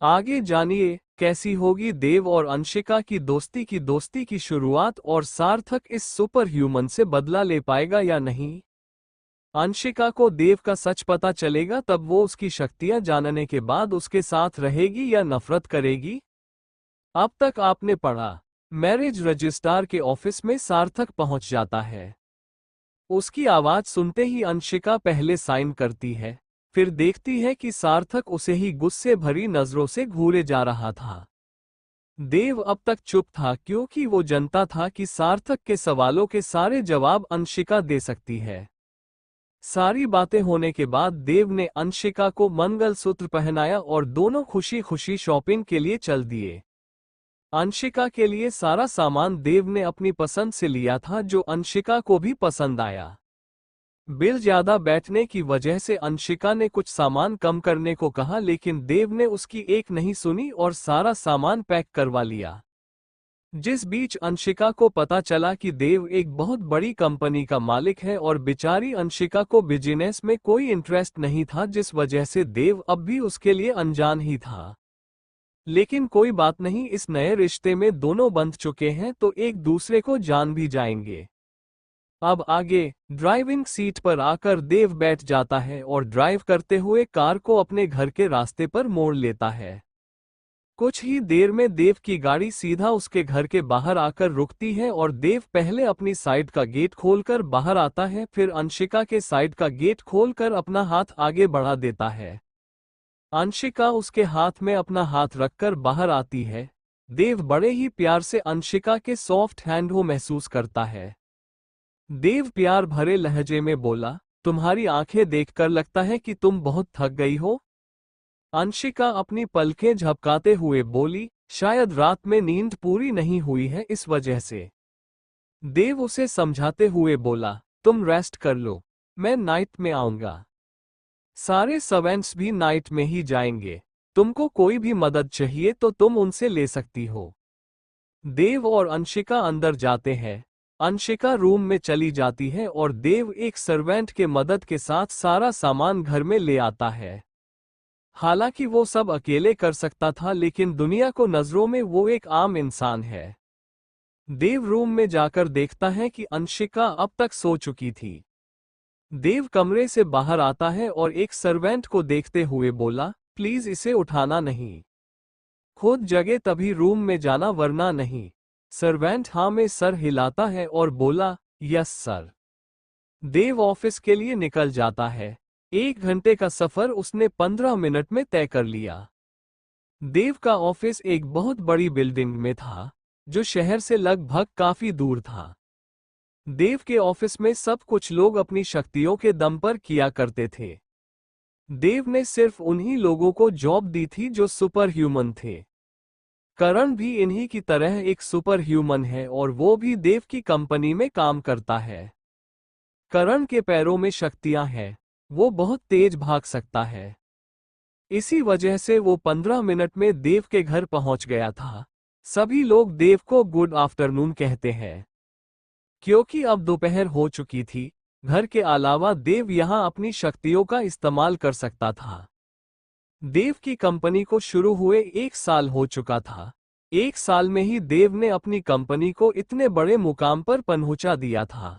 आगे जानिए कैसी होगी देव और अंशिका की दोस्ती की शुरुआत, और सार्थक इस सुपर ह्यूमन से बदला ले पाएगा या नहीं। अंशिका को देव का सच पता चलेगा तब वो उसकी शक्तियां जानने के बाद उसके साथ रहेगी या नफरत करेगी। अब तक आपने पढ़ा, मैरिज रजिस्ट्रार के ऑफिस में सार्थक पहुंच जाता है। उसकी आवाज सुनते ही अंशिका पहले साइन करती है, फिर देखती है कि सार्थक उसे ही गुस्से भरी नजरों से घूरे जा रहा था। देव अब तक चुप था क्योंकि वो जानता था कि सार्थक के सवालों के सारे जवाब अंशिका दे सकती है। सारी बातें होने के बाद देव ने अंशिका को मंगलसूत्र पहनाया और दोनों खुशी खुशी शॉपिंग के लिए चल दिए। अंशिका के लिए सारा सामान देव ने अपनी पसंद से लिया था, जो अंशिका को भी पसंद आया। बिल ज्यादा बैठने की वजह से अंशिका ने कुछ सामान कम करने को कहा, लेकिन देव ने उसकी एक नहीं सुनी और सारा सामान पैक करवा लिया। जिस बीच अंशिका को पता चला कि देव एक बहुत बड़ी कंपनी का मालिक है और बेचारी अंशिका को बिजनेस में कोई इंटरेस्ट नहीं था, जिस वजह से देव अब भी उसके लिए अनजान ही था। लेकिन कोई बात नहीं, इस नए रिश्ते में दोनों बंध चुके हैं तो एक दूसरे को जान भी जाएंगे। अब आगे ड्राइविंग सीट पर आकर देव बैठ जाता है और ड्राइव करते हुए कार को अपने घर के रास्ते पर मोड़ लेता है। कुछ ही देर में देव की गाड़ी सीधा उसके घर के बाहर आकर रुकती है और देव पहले अपनी साइड का गेट खोलकर बाहर आता है, फिर अंशिका के साइड का गेट खोलकर अपना हाथ आगे बढ़ा देता है। अंशिका उसके हाथ में अपना हाथ रखकर बाहर आती है। देव बड़े ही प्यार से अंशिका के सॉफ्ट हैंड को महसूस करता है। देव प्यार भरे लहजे में बोला, तुम्हारी आंखें देखकर लगता है कि तुम बहुत थक गई हो। अंशिका अपनी पलकें झपकाते हुए बोली, शायद रात में नींद पूरी नहीं हुई है इस वजह से। देव उसे समझाते हुए बोला, तुम रेस्ट कर लो, मैं नाइट में आऊंगा। सारे सर्वेंट्स भी नाइट में ही जाएंगे, तुमको कोई भी मदद चाहिए तो तुम उनसे ले सकती हो। देव और अंशिका अंदर जाते हैं। अंशिका रूम में चली जाती है और देव एक सर्वेंट के मदद के साथ सारा सामान घर में ले आता है। हालांकि वो सब अकेले कर सकता था, लेकिन दुनिया को नजरों में वो एक आम इंसान है। देव रूम में जाकर देखता है कि अंशिका अब तक सो चुकी थी। देव कमरे से बाहर आता है और एक सर्वेंट को देखते हुए बोला, प्लीज इसे उठाना नहीं, खुद जगह तभी रूम में जाना वरना नहीं। सर्वेंट हाँ में सर हिलाता है और बोला, यस सर। देव ऑफिस के लिए निकल जाता है। 1 घंटे का सफर उसने 15 मिनट में तय कर लिया। देव का ऑफिस एक बहुत बड़ी बिल्डिंग में था, जो शहर से लगभग काफी दूर था। देव के ऑफिस में सब कुछ लोग अपनी शक्तियों के दम पर किया करते थे। देव ने सिर्फ उन्हीं लोगों को जॉब दी थी जो सुपर ह्यूमन थे। करण भी इन्हीं की तरह एक सुपर ह्यूमन है और वो भी देव की कंपनी में काम करता है। करण के पैरों में शक्तियां हैं, वो बहुत तेज भाग सकता है। इसी वजह से वो 15 मिनट में देव के घर पहुंच गया था। सभी लोग देव को गुड आफ्टरनून कहते हैं, क्योंकि अब दोपहर हो चुकी थी। घर के अलावा देव यहां अपनी शक्तियों का इस्तेमाल कर सकता था। देव की कंपनी को शुरू हुए 1 साल हो चुका था। 1 साल में ही देव ने अपनी कंपनी को इतने बड़े मुकाम पर पहुंचा दिया था।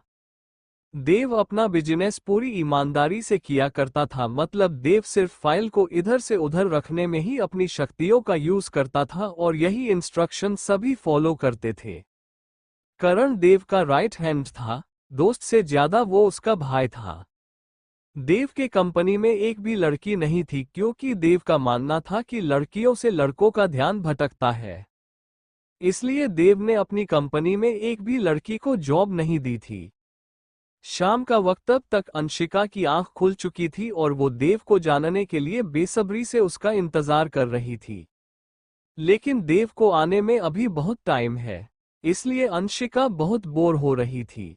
देव अपना बिजनेस पूरी ईमानदारी से किया करता था, मतलब देव सिर्फ फाइल को इधर से उधर रखने में ही अपनी शक्तियों का यूज करता था और यही इंस्ट्रक्शन सभी फॉलो करते थे। करण देव का राइट हैंड था, दोस्त से ज्यादा वो उसका भाई था। देव के कंपनी में एक भी लड़की नहीं थी, क्योंकि देव का मानना था कि लड़कियों से लड़कों का ध्यान भटकता है। इसलिए देव ने अपनी कंपनी में एक भी लड़की को जॉब नहीं दी थी। शाम का वक्त तब तक अंशिका की आंख खुल चुकी थी और वो देव को जानने के लिए बेसब्री से उसका इंतजार कर रही थी। लेकिन देव को आने में अभी बहुत टाइम है, इसलिए अंशिका बहुत बोर हो रही थी।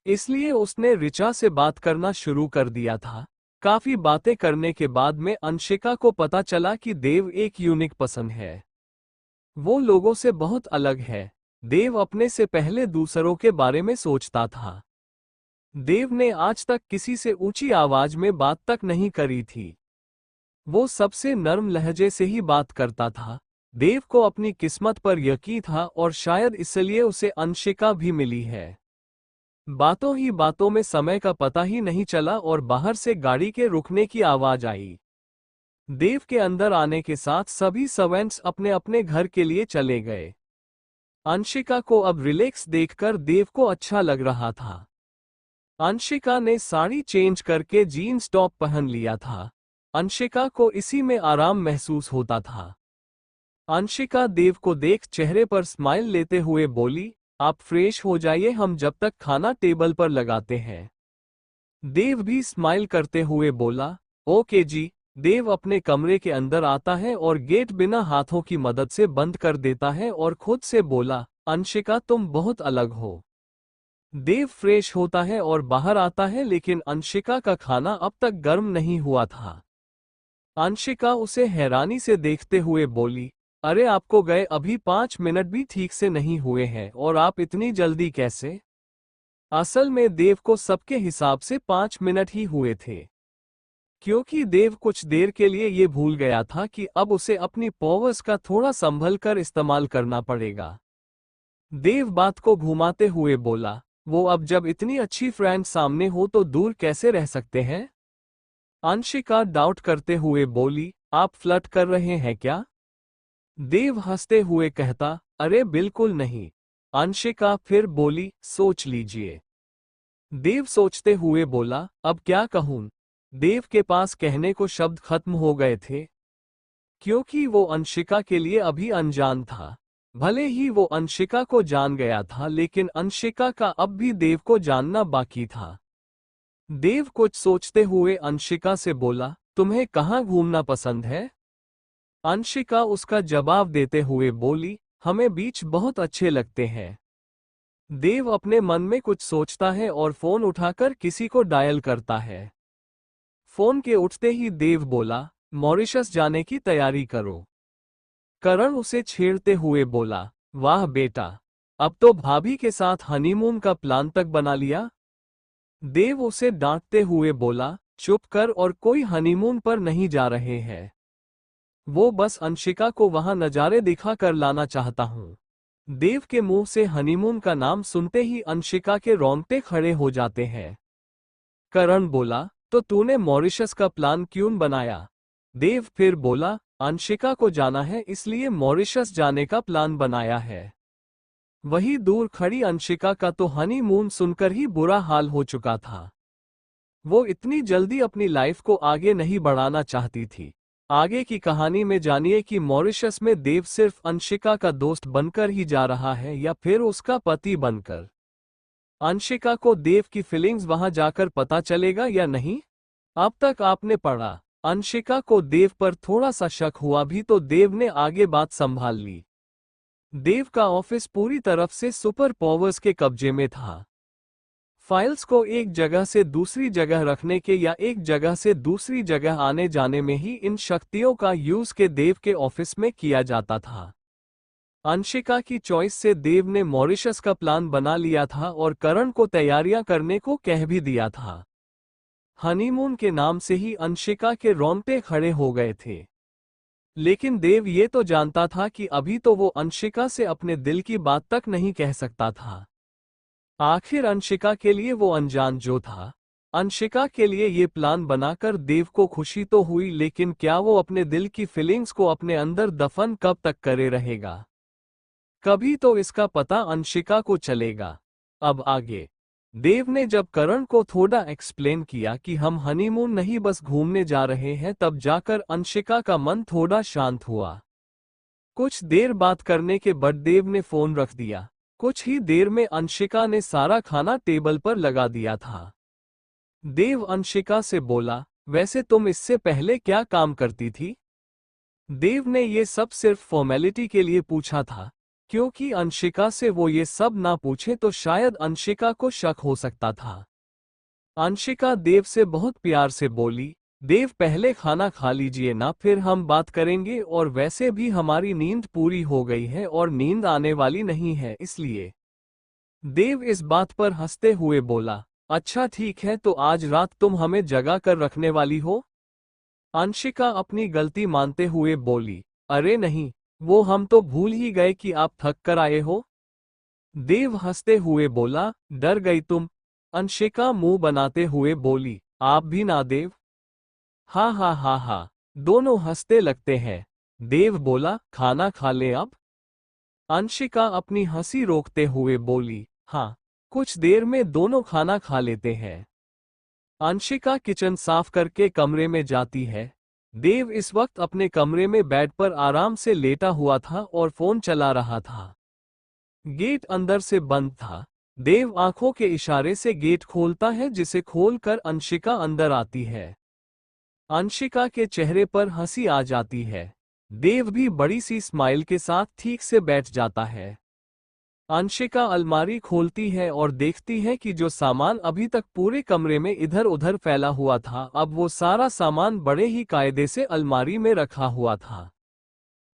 इसलिए उसने ऋचा से बात करना शुरू कर दिया था। काफी बातें करने के बाद में अंशिका को पता चला कि देव एक यूनिक पसंद है। वो लोगों से बहुत अलग है। देव अपने से पहले दूसरों के बारे में सोचता था। देव ने आज तक किसी से ऊंची आवाज में बात तक नहीं करी थी। वो सबसे नर्म लहजे से ही बात करता था। देव को अपनी किस्मत पर यकीन था और शायद इसलिए उसे अंशिका भी मिली है। बातों ही बातों में समय का पता ही नहीं चला और बाहर से गाड़ी के रुकने की आवाज आई। देव के अंदर आने के साथ सभी सर्वेंट्स अपने अपने घर के लिए चले गए। अंशिका को अब रिलैक्स देखकर देव को अच्छा लग रहा था। अंशिका ने साड़ी चेंज करके जीन्स टॉप पहन लिया था। अंशिका को इसी में आराम महसूस होता था। अंशिका देव को देख चेहरे पर स्माइल लेते हुए बोली, आप फ्रेश हो जाइए, हम जब तक खाना टेबल पर लगाते हैं। देव भी स्माइल करते हुए बोला, ओके जी। देव अपने कमरे के अंदर आता है और गेट बिना हाथों की मदद से बंद कर देता है और खुद से बोला, अंशिका तुम बहुत अलग हो। देव फ्रेश होता है और बाहर आता है, लेकिन अंशिका का खाना अब तक गर्म नहीं हुआ था। अंशिका उसे हैरानी से देखते हुए बोली, अरे आपको गए अभी 5 मिनट भी ठीक से नहीं हुए हैं और आप इतनी जल्दी कैसे? असल में देव को सबके हिसाब से 5 मिनट ही हुए थे, क्योंकि देव कुछ देर के लिए ये भूल गया था कि अब उसे अपनी पावर्स का थोड़ा संभल कर इस्तेमाल करना पड़ेगा। देव बात को घुमाते हुए बोला, वो अब जब इतनी अच्छी फ्रेंड सामने हो तो दूर कैसे रह सकते हैं? अंशिका डाउट करते हुए बोली, आप फ्लर्ट कर रहे हैं क्या? देव हंसते हुए कहता, अरे बिल्कुल नहीं। अंशिका फिर बोली, सोच लीजिए। देव सोचते हुए बोला, अब क्या कहूं? देव के पास कहने को शब्द खत्म हो गए थे, क्योंकि वो अंशिका के लिए अभी अनजान था। भले ही वो अंशिका को जान गया था, लेकिन अंशिका का अब भी देव को जानना बाकी था। देव कुछ सोचते हुए अंशिका से बोला, तुम्हें कहाँ घूमना पसंद है? अंशिका उसका जवाब देते हुए बोली, हमें बीच बहुत अच्छे लगते हैं। देव अपने मन में कुछ सोचता है और फोन उठाकर किसी को डायल करता है। फोन के उठते ही देव बोला, मॉरिशस जाने की तैयारी करो। करण उसे छेड़ते हुए बोला, वाह बेटा, अब तो भाभी के साथ हनीमून का प्लान तक बना लिया। देव उसे डांटते हुए बोला, चुप कर, और कोई हनीमून पर नहीं जा रहे हैं। वो बस अंशिका को वहां नजारे दिखा कर लाना चाहता हूं। देव के मुंह से हनीमून का नाम सुनते ही अंशिका के रोंगटे खड़े हो जाते हैं। करण बोला, तो तूने मॉरिशस का प्लान क्यों बनाया? देव फिर बोला, अंशिका को जाना है इसलिए मॉरिशस जाने का प्लान बनाया है। वही दूर खड़ी अंशिका का तो हनीमून सुनकर ही बुरा हाल हो चुका था। वो इतनी जल्दी अपनी लाइफ को आगे नहीं बढ़ाना चाहती थी। आगे की कहानी में जानिए कि मॉरिशस में देव सिर्फ अंशिका का दोस्त बनकर ही जा रहा है या फिर उसका पति बनकर। अंशिका को देव की फीलिंग्स वहां जाकर पता चलेगा या नहीं? अब तक आपने पढ़ा, अंशिका को देव पर थोड़ा सा शक हुआ भी तो देव ने आगे बात संभाल ली। देव का ऑफिस पूरी तरफ से सुपर पावर्स के कब्जे में था। फाइल्स को एक जगह से दूसरी जगह रखने के या एक जगह से दूसरी जगह आने जाने में ही इन शक्तियों का यूज के देव के ऑफिस में किया जाता था। अंशिका की चॉइस से देव ने मॉरिशस का प्लान बना लिया था और करण को तैयारियां करने को कह भी दिया था। हनीमून के नाम से ही अंशिका के रोंगटे खड़े हो गए थे। लेकिन देव ये तो जानता था कि अभी तो वो अंशिका से अपने दिल की बात तक नहीं कह सकता था। आखिर अंशिका के लिए वो अनजान जो था। अंशिका के लिए ये प्लान बनाकर देव को खुशी तो हुई, लेकिन क्या वो अपने दिल की फीलिंग्स को अपने अंदर दफन कब तक करे रहेगा? कभी तो इसका पता अंशिका को चलेगा। अब आगे देव ने जब करण को थोड़ा एक्सप्लेन किया कि हम हनीमून नहीं बस घूमने जा रहे हैं, तब जाकर अंशिका का मन थोड़ा शांत हुआ। कुछ देर बात करने के बाद देव ने फोन रख दिया। कुछ ही देर में अंशिका ने सारा खाना टेबल पर लगा दिया था। देव अंशिका से बोला, वैसे तुम इससे पहले क्या काम करती थी? देव ने ये सब सिर्फ फॉर्मेलिटी के लिए पूछा था, क्योंकि अंशिका से वो ये सब ना पूछे तो शायद अंशिका को शक हो सकता था। अंशिका देव से बहुत प्यार से बोली, देव पहले खाना खा लीजिए ना, फिर हम बात करेंगे, और वैसे भी हमारी नींद पूरी हो गई है और नींद आने वाली नहीं है इसलिए। देव इस बात पर हंसते हुए बोला, अच्छा ठीक है, तो आज रात तुम हमें जगा कर रखने वाली हो? अंशिका अपनी गलती मानते हुए बोली, अरे नहीं, वो हम तो भूल ही गए कि आप थक कर आए हो। देव हंसते हुए बोला, डर गई तुम? अंशिका मुंह बनाते हुए बोली, आप भी ना देव। हा हा हा हा, दोनों हंसते लगते हैं। देव बोला, खाना खा ले अब? अंशिका अपनी हंसी रोकते हुए बोली, हाँ, कुछ देर में दोनों खाना खा लेते हैं। अंशिका किचन साफ करके कमरे में जाती है। देव इस वक्त अपने कमरे में बेड पर आराम से लेटा हुआ था और फोन चला रहा था। गेट अंदर से बंद था। देव आंखों के इशारे से गेट खोलता है, जिसे खोलकर अंशिका अंदर आती है। अंशिका के चेहरे पर हंसी आ जाती है। देव भी बड़ी सी स्माइल के साथ ठीक से बैठ जाता है। अंशिका अलमारी खोलती है और देखती है कि जो सामान अभी तक पूरे कमरे में इधर उधर फैला हुआ था, अब वो सारा सामान बड़े ही कायदे से अलमारी में रखा हुआ था।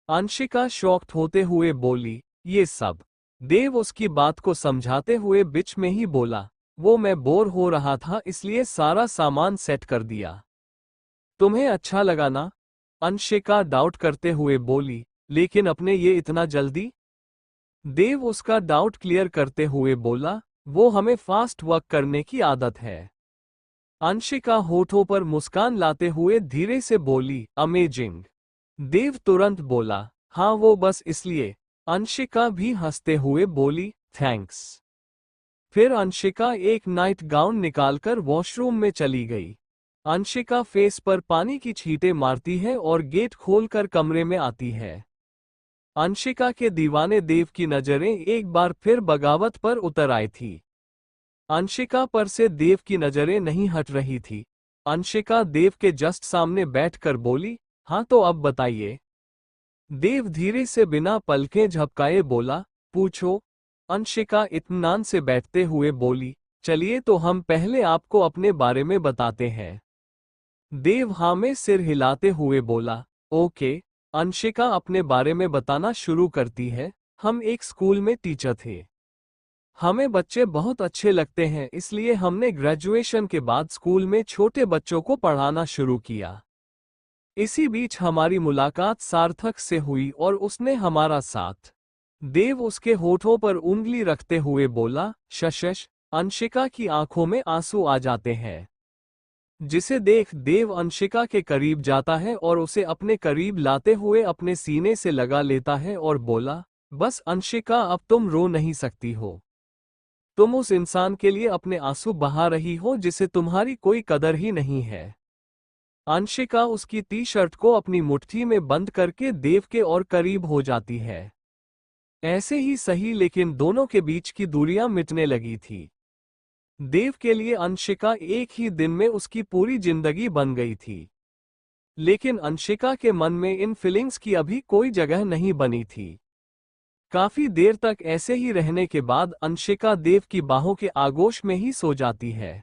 अंशिका शॉक्ड होते हुए बोली, ये सब? देव उसकी बात को समझाते हुए बीच में ही बोला, वो मैं बोर हो रहा था इसलिए सारा सामान सेट कर दिया। तुम्हें अच्छा लगा ना? अंशिका डाउट करते हुए बोली, लेकिन अपने ये इतना जल्दी? देव उसका डाउट क्लियर करते हुए बोला, वो हमें फास्ट वर्क करने की आदत है। अंशिका होठों पर मुस्कान लाते हुए धीरे से बोली, अमेजिंग। देव तुरंत बोला, हाँ वो बस इसलिए। अंशिका भी हंसते हुए बोली, थैंक्स। फिर अंशिका एक नाइट गाउन निकालकर वॉशरूम में चली गई। अंशिका फेस पर पानी की छींटें मारती है और गेट खोलकर कमरे में आती है। अंशिका के दीवाने देव की नजरें एक बार फिर बगावत पर उतर आई थी। अंशिका पर से देव की नजरें नहीं हट रही थी। अंशिका देव के जस्ट सामने बैठकर बोली, हाँ तो अब बताइए। देव धीरे से बिना पलकें झपकाए बोला, पूछो। अंशिका इत्मीनान से बैठते हुए बोली, चलिए तो हम पहले आपको अपने बारे में बताते हैं। देव हाँ में सिर हिलाते हुए बोला, ओके। अंशिका अपने बारे में बताना शुरू करती है, हम एक स्कूल में टीचर थे। हमें बच्चे बहुत अच्छे लगते हैं इसलिए हमने ग्रेजुएशन के बाद स्कूल में छोटे बच्चों को पढ़ाना शुरू किया। इसी बीच हमारी मुलाकात सार्थक से हुई और उसने हमारा साथ। देव उसके होठों पर उंगली रखते हुए बोला, शशश। अंशिका की आंखों में आंसू आ जाते हैं। जिसे देख देव अंशिका के करीब जाता है और उसे अपने करीब लाते हुए अपने सीने से लगा लेता है और बोला, बस अंशिका अब तुम रो नहीं सकती हो। तुम उस इंसान के लिए अपने आंसू बहा रही हो जिसे तुम्हारी कोई कदर ही नहीं है। अंशिका उसकी टी शर्ट को अपनी मुट्ठी में बंद करके देव के और करीब हो जाती है। ऐसे ही सही लेकिन दोनों के बीच की दूरियां मिटने लगी थी। देव के लिए अंशिका एक ही दिन में उसकी पूरी जिंदगी बन गई थी। लेकिन अंशिका के मन में इन फीलिंग्स की अभी कोई जगह नहीं बनी थी। काफी देर तक ऐसे ही रहने के बाद अंशिका देव की बाहों के आगोश में ही सो जाती है।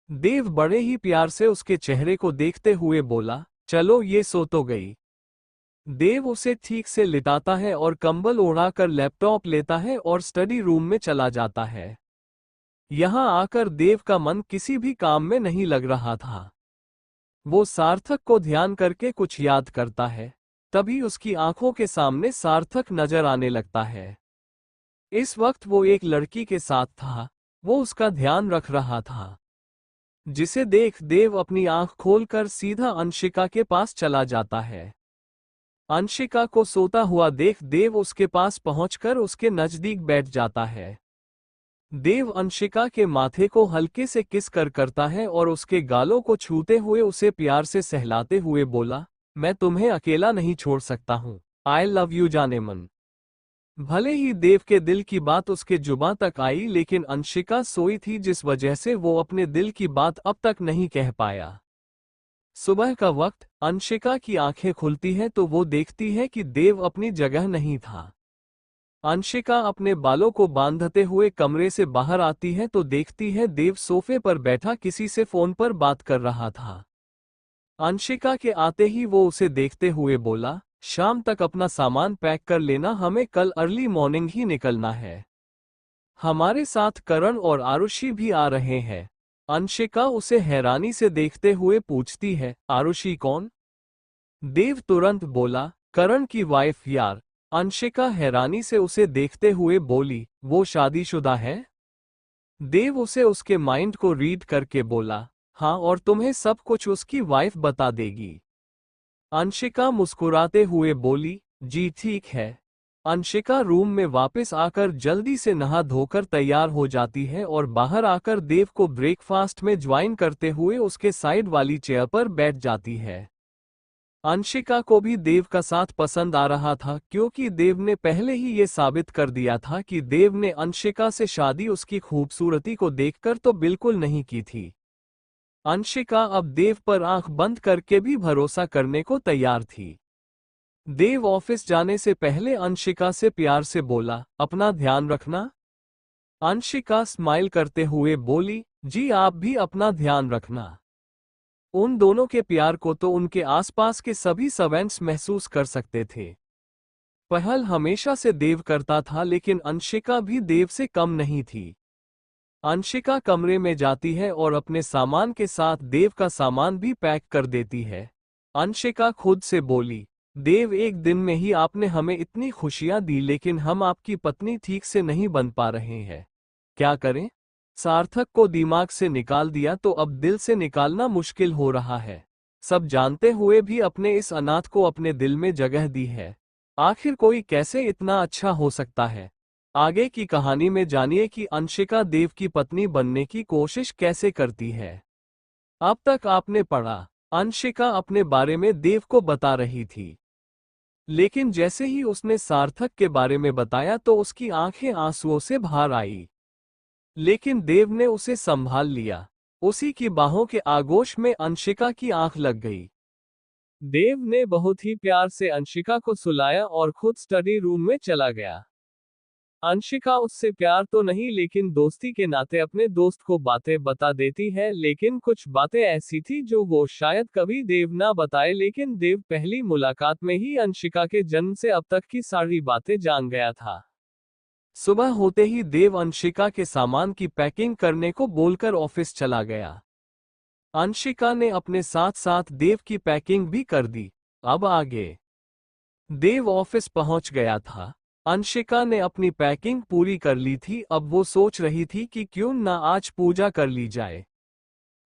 देव बड़े ही प्यार से उसके चेहरे को देखते हुए बोला, चलो ये सो तो गई। देव उसे ठीक से लिटाता है और कंबल ओढ़ाकर लैपटॉप लेता है और स्टडी रूम में चला जाता है। यहां आकर देव का मन किसी भी काम में नहीं लग रहा था। वो सार्थक को ध्यान करके कुछ याद करता है। तभी उसकी आंखों के सामने सार्थक नजर आने लगता है। इस वक्त वो एक लड़की के साथ था। वो उसका ध्यान रख रहा था। जिसे देख देव अपनी आंख खोलकर सीधा अंशिका के पास चला जाता है। अंशिका को सोता हुआ देख देव उसके पास पहुंचकर उसके नजदीक बैठ जाता है। देव अंशिका के माथे को हल्के से किस करता है और उसके गालों को छूते हुए उसे प्यार से सहलाते हुए बोला, मैं तुम्हें अकेला नहीं छोड़ सकता हूँ। आई लव यू जाने मन। भले ही देव के दिल की बात उसके जुबां तक आई लेकिन अंशिका सोई थी जिस वजह से वो अपने दिल की बात अब तक नहीं कह पाया। सुबह का वक्त अंशिका की आंखें खुलती है तो वो देखती है कि देव अपनी जगह नहीं था। अंशिका अपने बालों को बांधते हुए कमरे से बाहर आती है तो देखती है देव सोफे पर बैठा किसी से फोन पर बात कर रहा था। अंशिका के आते ही वो उसे देखते हुए बोला, शाम तक अपना सामान पैक कर लेना, हमें कल अर्ली मॉर्निंग ही निकलना है। हमारे साथ करण और आरुषि भी आ रहे हैं। अंशिका उसे हैरानी से देखते हुए पूछती है, आरुषि कौन? देव तुरंत बोला, करण की वाइफ यार। अंशिका हैरानी से उसे देखते हुए बोली, वो शादीशुदा है? देव उसे उसके माइंड को रीड करके बोला, हाँ और तुम्हें सब कुछ उसकी वाइफ बता देगी। अंशिका मुस्कुराते हुए बोली, जी ठीक है। अंशिका रूम में वापस आकर जल्दी से नहा धोकर तैयार हो जाती है और बाहर आकर देव को ब्रेकफास्ट में ज्वाइन करते हुए उसके साइड वाली चेयर पर बैठ जाती है। अंशिका को भी देव का साथ पसंद आ रहा था क्योंकि देव ने पहले ही ये साबित कर दिया था कि देव ने अंशिका से शादी उसकी खूबसूरती को देखकर तो बिल्कुल नहीं की थी। अंशिका अब देव पर आंख बंद करके भी भरोसा करने को तैयार थी। देव ऑफिस जाने से पहले अंशिका से प्यार से बोला, अपना ध्यान रखना। अंशिका स्माइल करते हुए बोली, जी आप भी अपना ध्यान रखना। उन दोनों के प्यार को तो उनके आसपास के सभी सर्वेंट्स महसूस कर सकते थे। पहल हमेशा से देव करता था, लेकिन अंशिका भी देव से कम नहीं थी। अंशिका कमरे में जाती है और अपने सामान के साथ देव का सामान भी पैक कर देती है। अंशिका खुद से बोली, देव, एक दिन में ही आपने हमें इतनी खुशियां दी, लेकिन हम आपकी पत्नी ठीक से नहीं बन पा रहे हैं। क्या करें? सार्थक को दिमाग से निकाल दिया तो अब दिल से निकालना मुश्किल हो रहा है। सब जानते हुए भी अपने इस अनाथ को अपने दिल में जगह दी है। आखिर कोई कैसे इतना अच्छा हो सकता है? आगे की कहानी में जानिए कि अंशिका देव की पत्नी बनने की कोशिश कैसे करती है। अब तक आपने पढ़ा, अंशिका अपने बारे में देव को बता रही थी, लेकिन जैसे ही उसने सार्थक के बारे में बताया तो उसकी आंखें आंसुओं से भर आई। लेकिन देव ने उसे संभाल लिया। उसी की बाहों के आगोश में अंशिका की आंख लग गई। देव ने बहुत ही प्यार से अंशिका को सुलाया और खुद स्टडी रूम में चला गया। अंशिका उससे प्यार तो नहीं, लेकिन दोस्ती के नाते अपने दोस्त को बातें बता देती है, लेकिन कुछ बातें ऐसी थी जो वो शायद कभी देव ना बताए, लेकिन देव पहली मुलाकात में ही अंशिका के जन्म से अब तक की सारी बातें जान गया था। सुबह होते ही देव अंशिका के सामान की पैकिंग करने को बोलकर ऑफिस चला गया। अंशिका ने अपने साथ साथ देव की पैकिंग भी कर दी। अब आगे। देव ऑफिस पहुंच गया था। अंशिका ने अपनी पैकिंग पूरी कर ली थी। अब वो सोच रही थी कि क्यों ना आज पूजा कर ली जाए।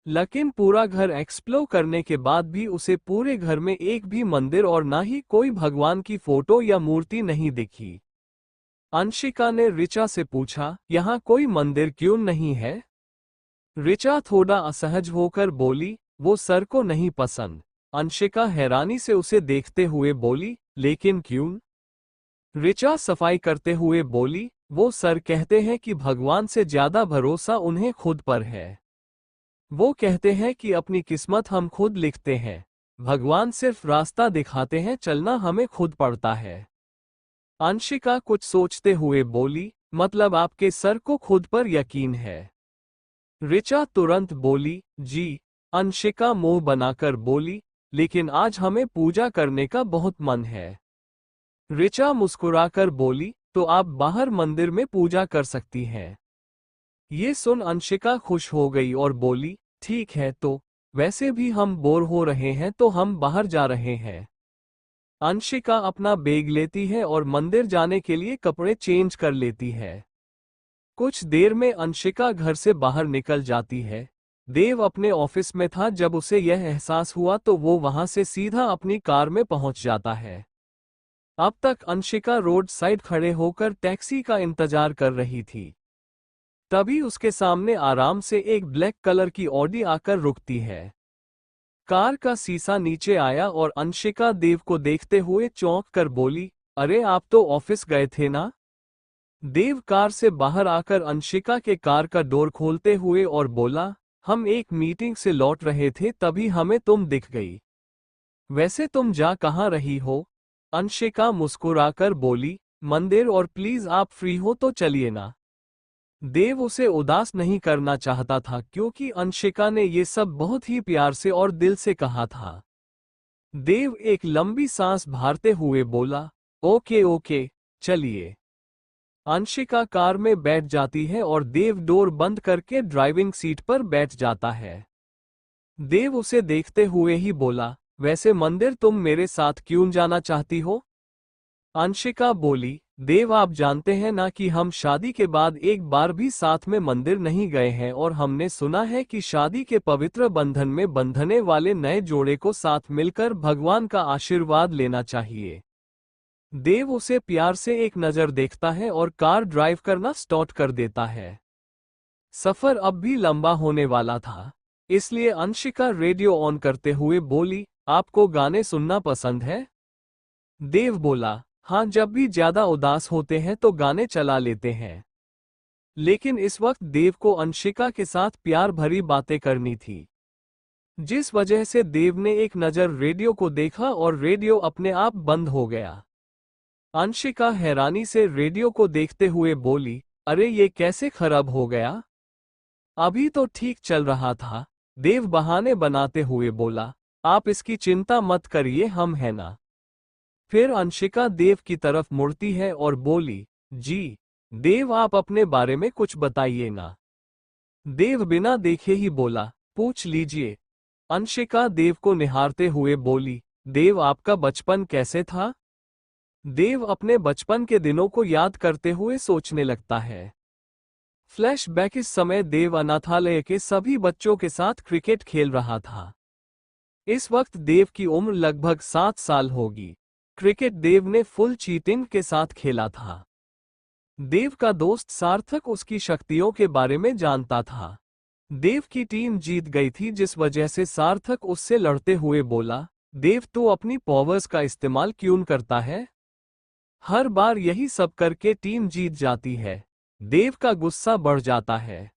लेकिन पूरा घर एक्सप्लोर करने के बाद भी उसे पूरे घर में एक भी मंदिर और ना ही कोई भगवान की फोटो या मूर्ति नहीं दिखी। अंशिका ने ऋचा से पूछा, यहाँ कोई मंदिर क्यों नहीं है? ऋचा थोड़ा असहज होकर बोली, वो सर को नहीं पसंद। अंशिका हैरानी से उसे देखते हुए बोली, लेकिन क्यों? ऋचा सफाई करते हुए बोली, वो सर कहते हैं कि भगवान से ज्यादा भरोसा उन्हें खुद पर है। वो कहते हैं कि अपनी किस्मत हम खुद लिखते हैं, भगवान सिर्फ रास्ता दिखाते हैं, चलना हमें खुद पड़ता है। अंशिका कुछ सोचते हुए बोली, मतलब आपके सर को खुद पर यकीन है? ऋचा तुरंत बोली, जी। अंशिका मुंह बनाकर बोली, लेकिन आज हमें पूजा करने का बहुत मन है। ऋचा मुस्कुराकर बोली, तो आप बाहर मंदिर में पूजा कर सकती हैं। ये सुन अंशिका खुश हो गई और बोली, ठीक है, तो वैसे भी हम बोर हो रहे हैं तो हम बाहर जा रहे हैं। अंशिका अपना बैग लेती है और मंदिर जाने के लिए कपड़े चेंज कर लेती है। कुछ देर में अंशिका घर से बाहर निकल जाती है। देव अपने ऑफिस में था जब उसे यह एहसास हुआ तो वो वहां से सीधा अपनी कार में पहुंच जाता है। अब तक अंशिका रोड साइड खड़े होकर टैक्सी का इंतजार कर रही थी। तभी उसके सामने आराम से एक ब्लैक कलर की ऑडी आकर रुकती है। कार का शीशा नीचे आया और अंशिका देव को देखते हुए चौंक कर बोली, अरे आप तो ऑफिस गए थे ना? देव कार से बाहर आकर अंशिका के कार का डोर खोलते हुए और बोला, हम एक मीटिंग से लौट रहे थे तभी हमें तुम दिख गई। वैसे तुम जा कहाँ रही हो? अंशिका मुस्कुराकर बोली, मंदिर, और प्लीज आप फ्री हो तो चलिए ना। देव उसे उदास नहीं करना चाहता था क्योंकि अंशिका ने ये सब बहुत ही प्यार से और दिल से कहा था। देव एक लंबी सांस भरते हुए बोला, ओके ओके, चलिए। अंशिका कार में बैठ जाती है और देव डोर बंद करके ड्राइविंग सीट पर बैठ जाता है। देव उसे देखते हुए ही बोला, वैसे मंदिर तुम मेरे साथ क्यों जाना चाहती हो? अंशिका बोली, देव आप जानते हैं ना कि हम शादी के बाद एक बार भी साथ में मंदिर नहीं गए हैं और हमने सुना है कि शादी के पवित्र बंधन में बंधने वाले नए जोड़े को साथ मिलकर भगवान का आशीर्वाद लेना चाहिए। देव उसे प्यार से एक नज़र देखता है और कार ड्राइव करना स्टार्ट कर देता है। सफर अब भी लंबा होने वाला था, इसलिए अंशिका रेडियो ऑन करते हुए बोली, आपको गाने सुनना पसंद है? देव बोला, हाँ, जब भी ज्यादा उदास होते हैं तो गाने चला लेते हैं। लेकिन इस वक्त देव को अंशिका के साथ प्यार भरी बातें करनी थी, जिस वजह से देव ने एक नज़र रेडियो को देखा और रेडियो अपने आप बंद हो गया। अंशिका हैरानी से रेडियो को देखते हुए बोली, अरे ये कैसे खराब हो गया? अभी तो ठीक चल रहा था। देव बहाने बनाते हुए बोला, आप इसकी चिंता मत करिए, हम हैं ना। फिर अंशिका देव की तरफ मुड़ती है और बोली, जी देव, आप अपने बारे में कुछ बताइए ना। देव बिना देखे ही बोला, पूछ लीजिए। अंशिका देव को निहारते हुए बोली, देव आपका बचपन कैसे था? देव अपने बचपन के दिनों को याद करते हुए सोचने लगता है। फ्लैशबैक, इस समय देव अनाथालय के सभी बच्चों के साथ क्रिकेट खेल रहा था। इस वक्त देव की उम्र लगभग 7 साल होगी। क्रिकेट देव ने फुल चीटिंग के साथ खेला था। देव का दोस्त सार्थक उसकी शक्तियों के बारे में जानता था। देव की टीम जीत गई थी, जिस वजह से सार्थक उससे लड़ते हुए बोला, देव तो अपनी पावर्स का इस्तेमाल क्यों करता है? हर बार यही सब करके टीम जीत जाती है। देव का गुस्सा बढ़ जाता है।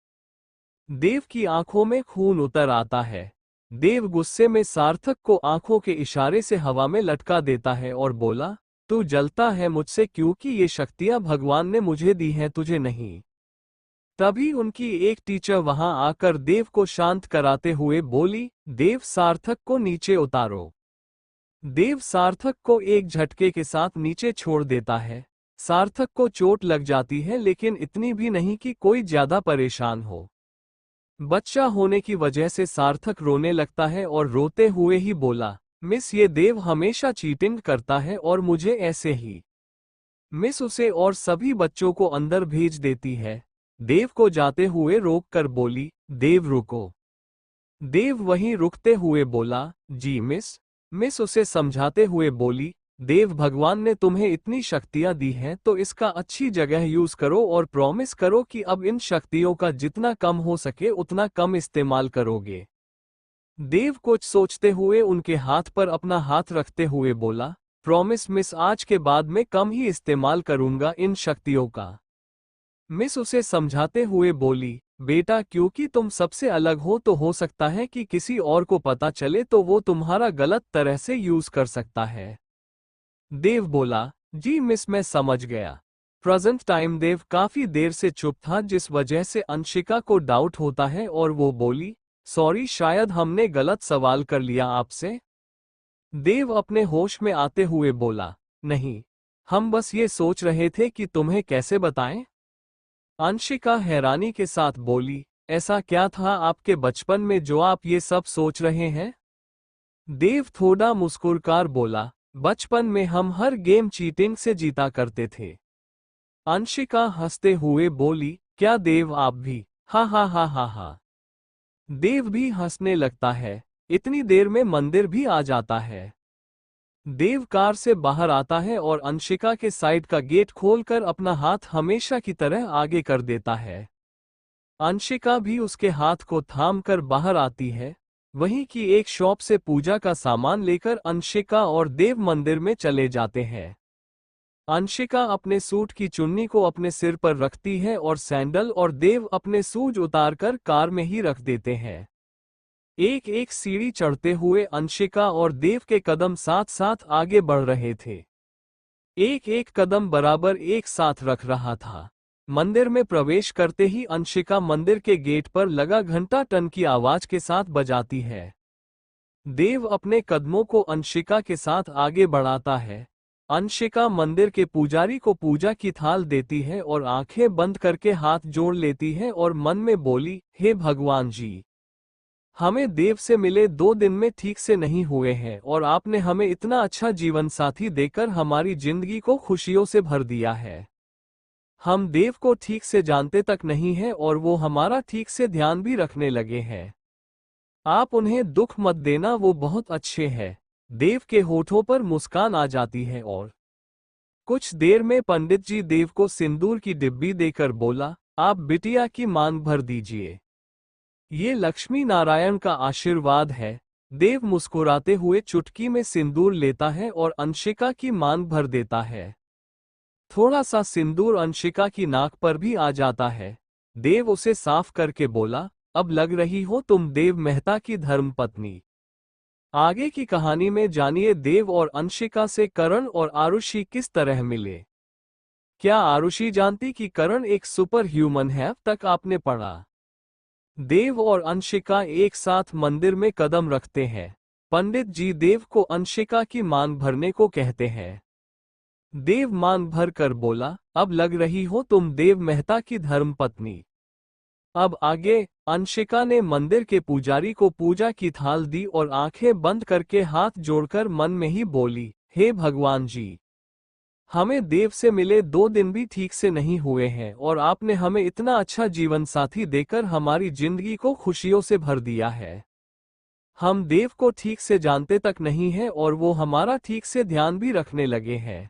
देव की आंखों में खून उतर आता है। देव गुस्से में सार्थक को आंखों के इशारे से हवा में लटका देता है और बोला, तू जलता है मुझसे क्योंकि ये शक्तियां भगवान ने मुझे दी हैं, तुझे नहीं। तभी उनकी एक टीचर वहां आकर देव को शांत कराते हुए बोली, देव सार्थक को नीचे उतारो। देव सार्थक को एक झटके के साथ नीचे छोड़ देता है। सार्थक को चोट लग जाती है, लेकिन इतनी भी नहीं कि कोई ज्यादा परेशान हो। बच्चा होने की वजह से सार्थक रोने लगता है और रोते हुए ही बोला, मिस, ये देव हमेशा चीटिंग करता है और मुझे ऐसे ही। मिस उसे और सभी बच्चों को अंदर भेज देती है। देव को जाते हुए रोक कर बोली, देव रुको। देव वहीं रुकते हुए बोला, जी मिस। मिस उसे समझाते हुए बोली, देव भगवान ने तुम्हें इतनी शक्तियां दी हैं तो इसका अच्छी जगह यूज करो और प्रॉमिस करो कि अब इन शक्तियों का जितना कम हो सके उतना कम इस्तेमाल करोगे। देव कुछ सोचते हुए उनके हाथ पर अपना हाथ रखते हुए बोला, प्रॉमिस मिस, आज के बाद मैं कम ही इस्तेमाल करूंगा इन शक्तियों का। मिस उसे समझाते हुए बोली, बेटा क्योंकि तुम सबसे अलग हो तो हो सकता है कि किसी और को पता चले तो वो तुम्हारा गलत तरह से यूज कर सकता है। देव बोला, जी मिस, मैं समझ गया। प्रेजेंट टाइम देव काफी देर से चुप था, जिस वजह से अंशिका को डाउट होता है और वो बोली, सॉरी, शायद हमने गलत सवाल कर लिया आपसे। देव अपने होश में आते हुए बोला, नहीं, हम बस ये सोच रहे थे कि तुम्हें कैसे बताएं। अंशिका हैरानी के साथ बोली, ऐसा क्या था आपके बचपन में जो आप ये सब सोच रहे हैं? देव थोड़ा मुस्कुराकर बोला, बचपन में हम हर गेम चीटिंग से जीता करते थे। अंशिका हंसते हुए बोली, क्या देव आप भी? हा हा हा हा हा। देव भी हंसने लगता है। इतनी देर में मंदिर भी आ जाता है। देव कार से बाहर आता है और अंशिका के साइड का गेट खोलकर अपना हाथ हमेशा की तरह आगे कर देता है। अंशिका भी उसके हाथ को थाम कर बाहर आती है। वहीं की एक शॉप से पूजा का सामान लेकर अंशिका और देव मंदिर में चले जाते हैं। अंशिका अपने सूट की चुन्नी को अपने सिर पर रखती है और सैंडल और देव अपने शूज उतारकर कार में ही रख देते हैं। एक एक सीढ़ी चढ़ते हुए अंशिका और देव के कदम साथ साथ आगे बढ़ रहे थे। एक एक कदम बराबर एक साथ रख रहा था। मंदिर में प्रवेश करते ही अंशिका मंदिर के गेट पर लगा घंटा टन की आवाज के साथ बजाती है। देव अपने कदमों को अंशिका के साथ आगे बढ़ाता है। अंशिका मंदिर के पुजारी को पूजा की थाल देती है और आंखें बंद करके हाथ जोड़ लेती है और मन में बोली, हे भगवान जी, हमें देव से मिले 2 दिन में ठीक से नहीं हुए हैं और आपने हमें इतना अच्छा जीवन साथी देकर हमारी जिंदगी को खुशियों से भर दिया है। हम देव को ठीक से जानते तक नहीं हैं और वो हमारा ठीक से ध्यान भी रखने लगे हैं। आप उन्हें दुख मत देना, वो बहुत अच्छे हैं। देव के होठों पर मुस्कान आ जाती है और कुछ देर में पंडित जी देव को सिंदूर की डिब्बी देकर बोला, आप बिटिया की मांग भर दीजिए। ये लक्ष्मी नारायण का आशीर्वाद है। देव मुस्कुराते हुए चुटकी में सिंदूर लेता है और अंशिका की मांग भर देता है। थोड़ा सा सिंदूर अंशिका की नाक पर भी आ जाता है। देव उसे साफ करके बोला, अब लग रही हो तुम देव मेहता की धर्मपत्नी। आगे की कहानी में जानिए देव और अंशिका से करण और आरुषि किस तरह मिले। क्या आरुषि जानती कि करण एक सुपर ह्यूमन है? अब तक आपने पढ़ा। देव और अंशिका एक साथ मंदिर में कदम रखते हैं। पंडित जी देव को अंशिका की मांग भरने को कहते हैं। देव मान भर कर बोला, अब लग रही हो तुम देव मेहता की धर्मपत्नी। अब आगे। अंशिका ने मंदिर के पुजारी को पूजा की थाल दी और आंखें बंद करके हाथ जोड़कर मन में ही बोली, हे भगवान जी, हमें देव से मिले 2 दिन भी ठीक से नहीं हुए हैं और आपने हमें इतना अच्छा जीवन साथी देकर हमारी जिंदगी को खुशियों से भर दिया है। हम देव को ठीक से जानते तक नहीं हैं और वो हमारा ठीक से ध्यान भी रखने लगे हैं।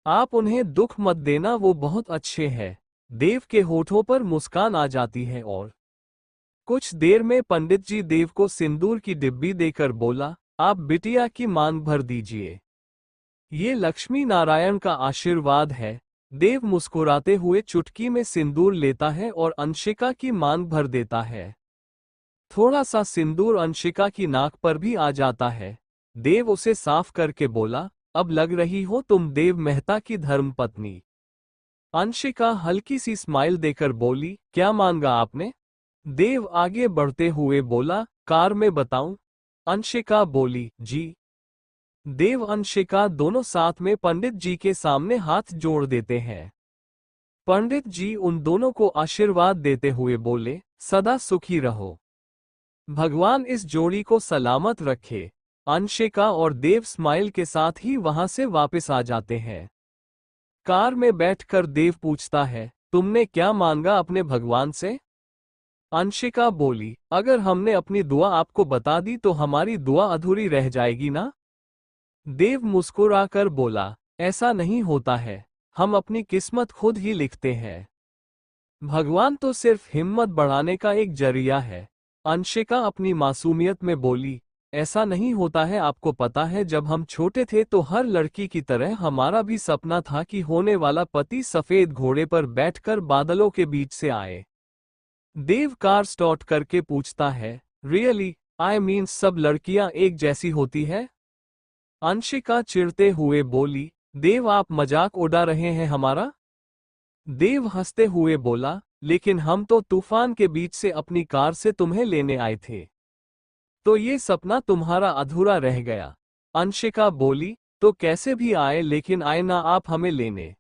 आप उन्हें दुख मत देना, वो बहुत अच्छे हैं। देव के होठों पर मुस्कान आ जाती है और कुछ देर में पंडित जी देव को सिंदूर की डिब्बी देकर बोला, आप बिटिया की मांग भर दीजिए। ये लक्ष्मी नारायण का आशीर्वाद है। देव मुस्कुराते हुए चुटकी में सिंदूर लेता है और अंशिका की मांग भर देता है। थोड़ा सा सिंदूर अंशिका की नाक पर भी आ जाता है। देव उसे साफ करके बोला, अब लग रही हो तुम देव मेहता की धर्मपत्नी। अंशिका हल्की सी स्माइल देकर बोली, क्या मांगा आपने? देव आगे बढ़ते हुए बोला, कार में बताऊं? अंशिका बोली, जी। देव अंशिका दोनों साथ में पंडित जी के सामने हाथ जोड़ देते हैं। पंडित जी उन दोनों को आशीर्वाद देते हुए बोले, सदा सुखी रहो। भगवान इस जोड़ी को सलामत रखे। अंशिका और देव स्माइल के साथ ही वहां से वापस आ जाते हैं। कार में बैठकर देव पूछता है, तुमने क्या मांगा अपने भगवान से? अंशिका बोली, अगर हमने अपनी दुआ आपको बता दी तो हमारी दुआ अधूरी रह जाएगी ना? देव मुस्कुराकर बोला, ऐसा नहीं होता है, हम अपनी किस्मत खुद ही लिखते हैं। भगवान तो सिर्फ हिम्मत बढ़ाने का एक जरिया है। अंशिका अपनी मासूमियत में बोली, ऐसा नहीं होता है, आपको पता है जब हम छोटे थे तो हर लड़की की तरह हमारा भी सपना था कि होने वाला पति सफेद घोड़े पर बैठकर बादलों के बीच से आए। देव कार स्टार्ट करके पूछता है, रियली, आई मीन सब लड़कियां एक जैसी होती है? अंशिका चिढ़ते हुए बोली, देव आप मजाक उड़ा रहे हैं हमारा? देव हंसते हुए बोला, लेकिन हम तो तूफान के बीच से अपनी कार से तुम्हें लेने आए थे, तो ये सपना तुम्हारा अधूरा रह गया। अंशिका बोली, तो कैसे भी आए लेकिन आए ना आप हमें लेने।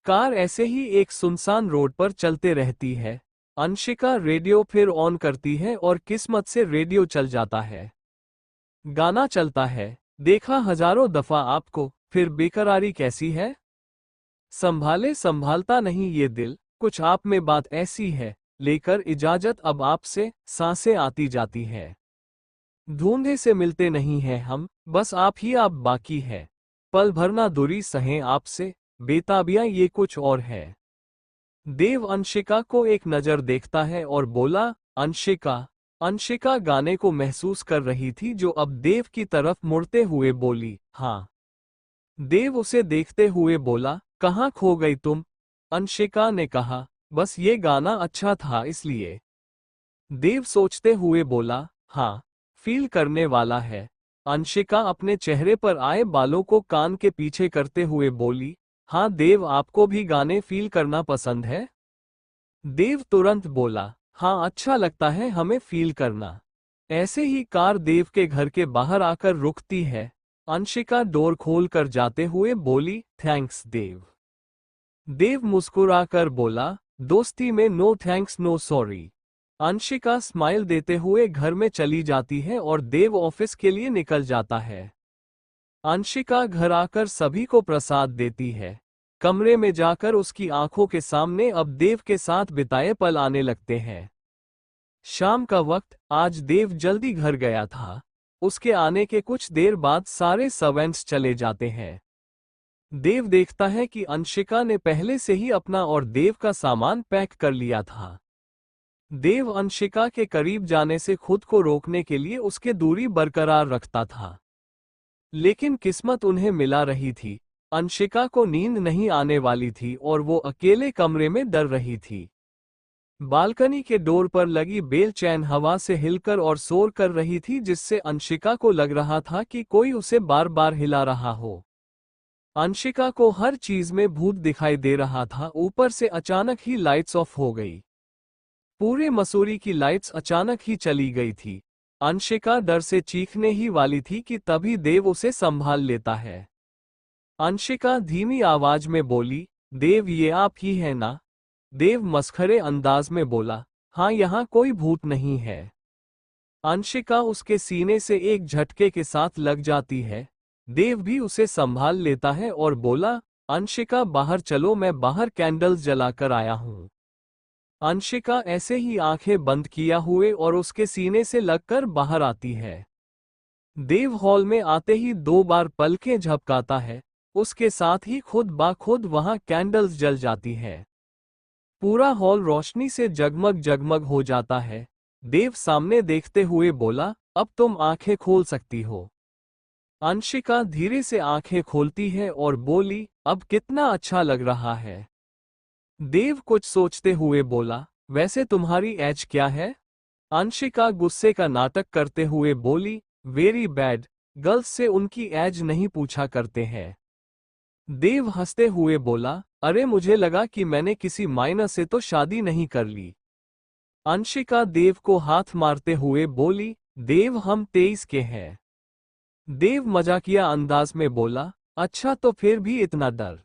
कार ऐसे ही एक सुनसान रोड पर चलते रहती है। अंशिका रेडियो फिर ऑन करती है और किस्मत से रेडियो चल जाता है। गाना चलता है, देखा हजारों दफा आपको, फिर बेकरारी कैसी है? संभाले संभालता नहीं ये दिल, कुछ आप में बात ऐसी है, लेकर इजाजत अब आपसे, सांसें आती जाती है। ढूंढे से मिलते नहीं हैं हम, बस आप ही आप बाकी है। पल भर ना दूरी सहें आपसे, बेताबियां ये कुछ और है। देव अंशिका को एक नज़र देखता है और बोला, अंशिका। अंशिका गाने को महसूस कर रही थी जो अब देव की तरफ मुड़ते हुए बोली, हाँ। देव उसे देखते हुए बोला, कहाँ खो गई तुम? अंशिका ने कहा, बस ये गाना अच्छा था इसलिए। देव सोचते हुए बोला, हाँ, फील करने वाला है। अंशिका अपने चेहरे पर आए बालों को कान के पीछे करते हुए बोली, हाँ देव आपको भी गाने फील करना पसंद है? देव तुरंत बोला, हाँ अच्छा लगता है हमें फील करना। ऐसे ही कार देव के घर के बाहर आकर रुकती है। अंशिका डोर खोलकर जाते हुए बोली, थैंक्स देव। देव मुस्कुराकर बोला, दोस्ती में no thanks no sorry. Anshika smile देते हुए घर में चली जाती है और देव ऑफिस के लिए निकल जाता है। अंशिका घर आकर सभी को प्रसाद देती है। कमरे में जाकर उसकी आंखों के सामने अब देव के साथ बिताए पल आने लगते हैं। शाम का वक्त, आज देव जल्दी घर गया था। उसके आने के कुछ देर बाद सारे सर्वेंट्स चले जाते हैं। देव देखता है कि अंशिका ने पहले से ही अपना और देव का सामान पैक कर लिया था। देव अंशिका के करीब जाने से खुद को रोकने के लिए उसके दूरी बरकरार रखता था, लेकिन किस्मत उन्हें मिला रही थी। अंशिका को नींद नहीं आने वाली थी और वो अकेले कमरे में डर रही थी। बालकनी के डोर पर लगी बेल चैन हवा से हिलकर और शोर कर रही थी, जिससे अंशिका को लग रहा था कि कोई उसे बार बार हिला रहा हो। अंशिका को हर चीज में भूत दिखाई दे रहा था। ऊपर से अचानक ही लाइट्स ऑफ हो गई। पूरे मसूरी की लाइट्स अचानक ही चली गई थी। अंशिका डर से चीखने ही वाली थी कि तभी देव उसे संभाल लेता है। अंशिका धीमी आवाज में बोली, देव ये आप ही है ना? देव मस्खरे अंदाज में बोला, हाँ यहाँ कोई भूत नहीं है। अंशिका उसके सीने से एक झटके के साथ लग जाती है। देव भी उसे संभाल लेता है और बोला, अंशिका बाहर चलो, मैं बाहर कैंडल्स जलाकर आया हूँ। अंशिका ऐसे ही आंखें बंद किया हुए और उसके सीने से लगकर बाहर आती है। देव हॉल में आते ही 2 बार पलकें झपकाता है, उसके साथ ही खुद ब खुद वहां कैंडल्स जल जाती है। पूरा हॉल रोशनी से जगमग जगमग हो जाता है। देव सामने देखते हुए बोला, अब तुम आंखें खोल सकती हो। अंशिका धीरे से आंखें खोलती है और बोली, अब कितना अच्छा लग रहा है। देव कुछ सोचते हुए बोला, वैसे तुम्हारी एज क्या है? अंशिका गुस्से का नाटक करते हुए बोली, वेरी बैड, गर्ल्स से उनकी एज नहीं पूछा करते हैं। देव हंसते हुए बोला, अरे मुझे लगा कि मैंने किसी माइनर से तो शादी नहीं कर ली। अंशिका देव को हाथ मारते हुए बोली, देव हम 23 के हैं। देव मजाकिया अंदाज में बोला, अच्छा तो फिर भी इतना डर?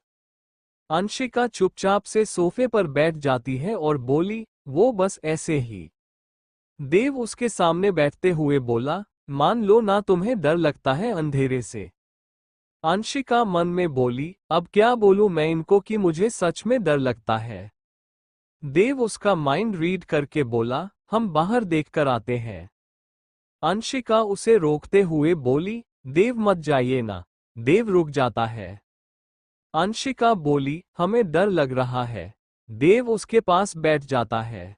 अंशिका चुपचाप से सोफे पर बैठ जाती है और बोली, वो बस ऐसे ही। देव उसके सामने बैठते हुए बोला, मान लो ना तुम्हें डर लगता है अंधेरे से। अंशिका मन में बोली, अब क्या बोलूं मैं इनको कि मुझे सच में डर लगता है। देव उसका माइंड रीड करके बोला, हम बाहर देखकर आते हैं। अंशिका उसे रोकते हुए बोली, देव मत जाइए ना। देव रुक जाता है। अंशिका बोली, हमें डर लग रहा है। देव उसके पास बैठ जाता है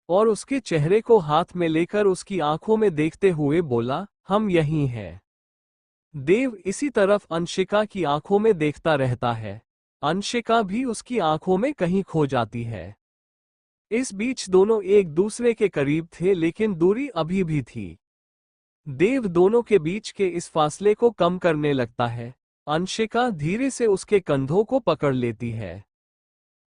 और उसके चेहरे को हाथ में लेकर उसकी आंखों में देखते हुए बोला, हम यहीं हैं। देव इसी तरफ अंशिका की आंखों में देखता रहता है। अंशिका भी उसकी आंखों में कहीं खो जाती है। इस बीच दोनों एक दूसरे के करीब थे, लेकिन दूरी अभी भी थी। देव दोनों के बीच के इस फासले को कम करने लगता है। अंशिका धीरे से उसके कंधों को पकड़ लेती है।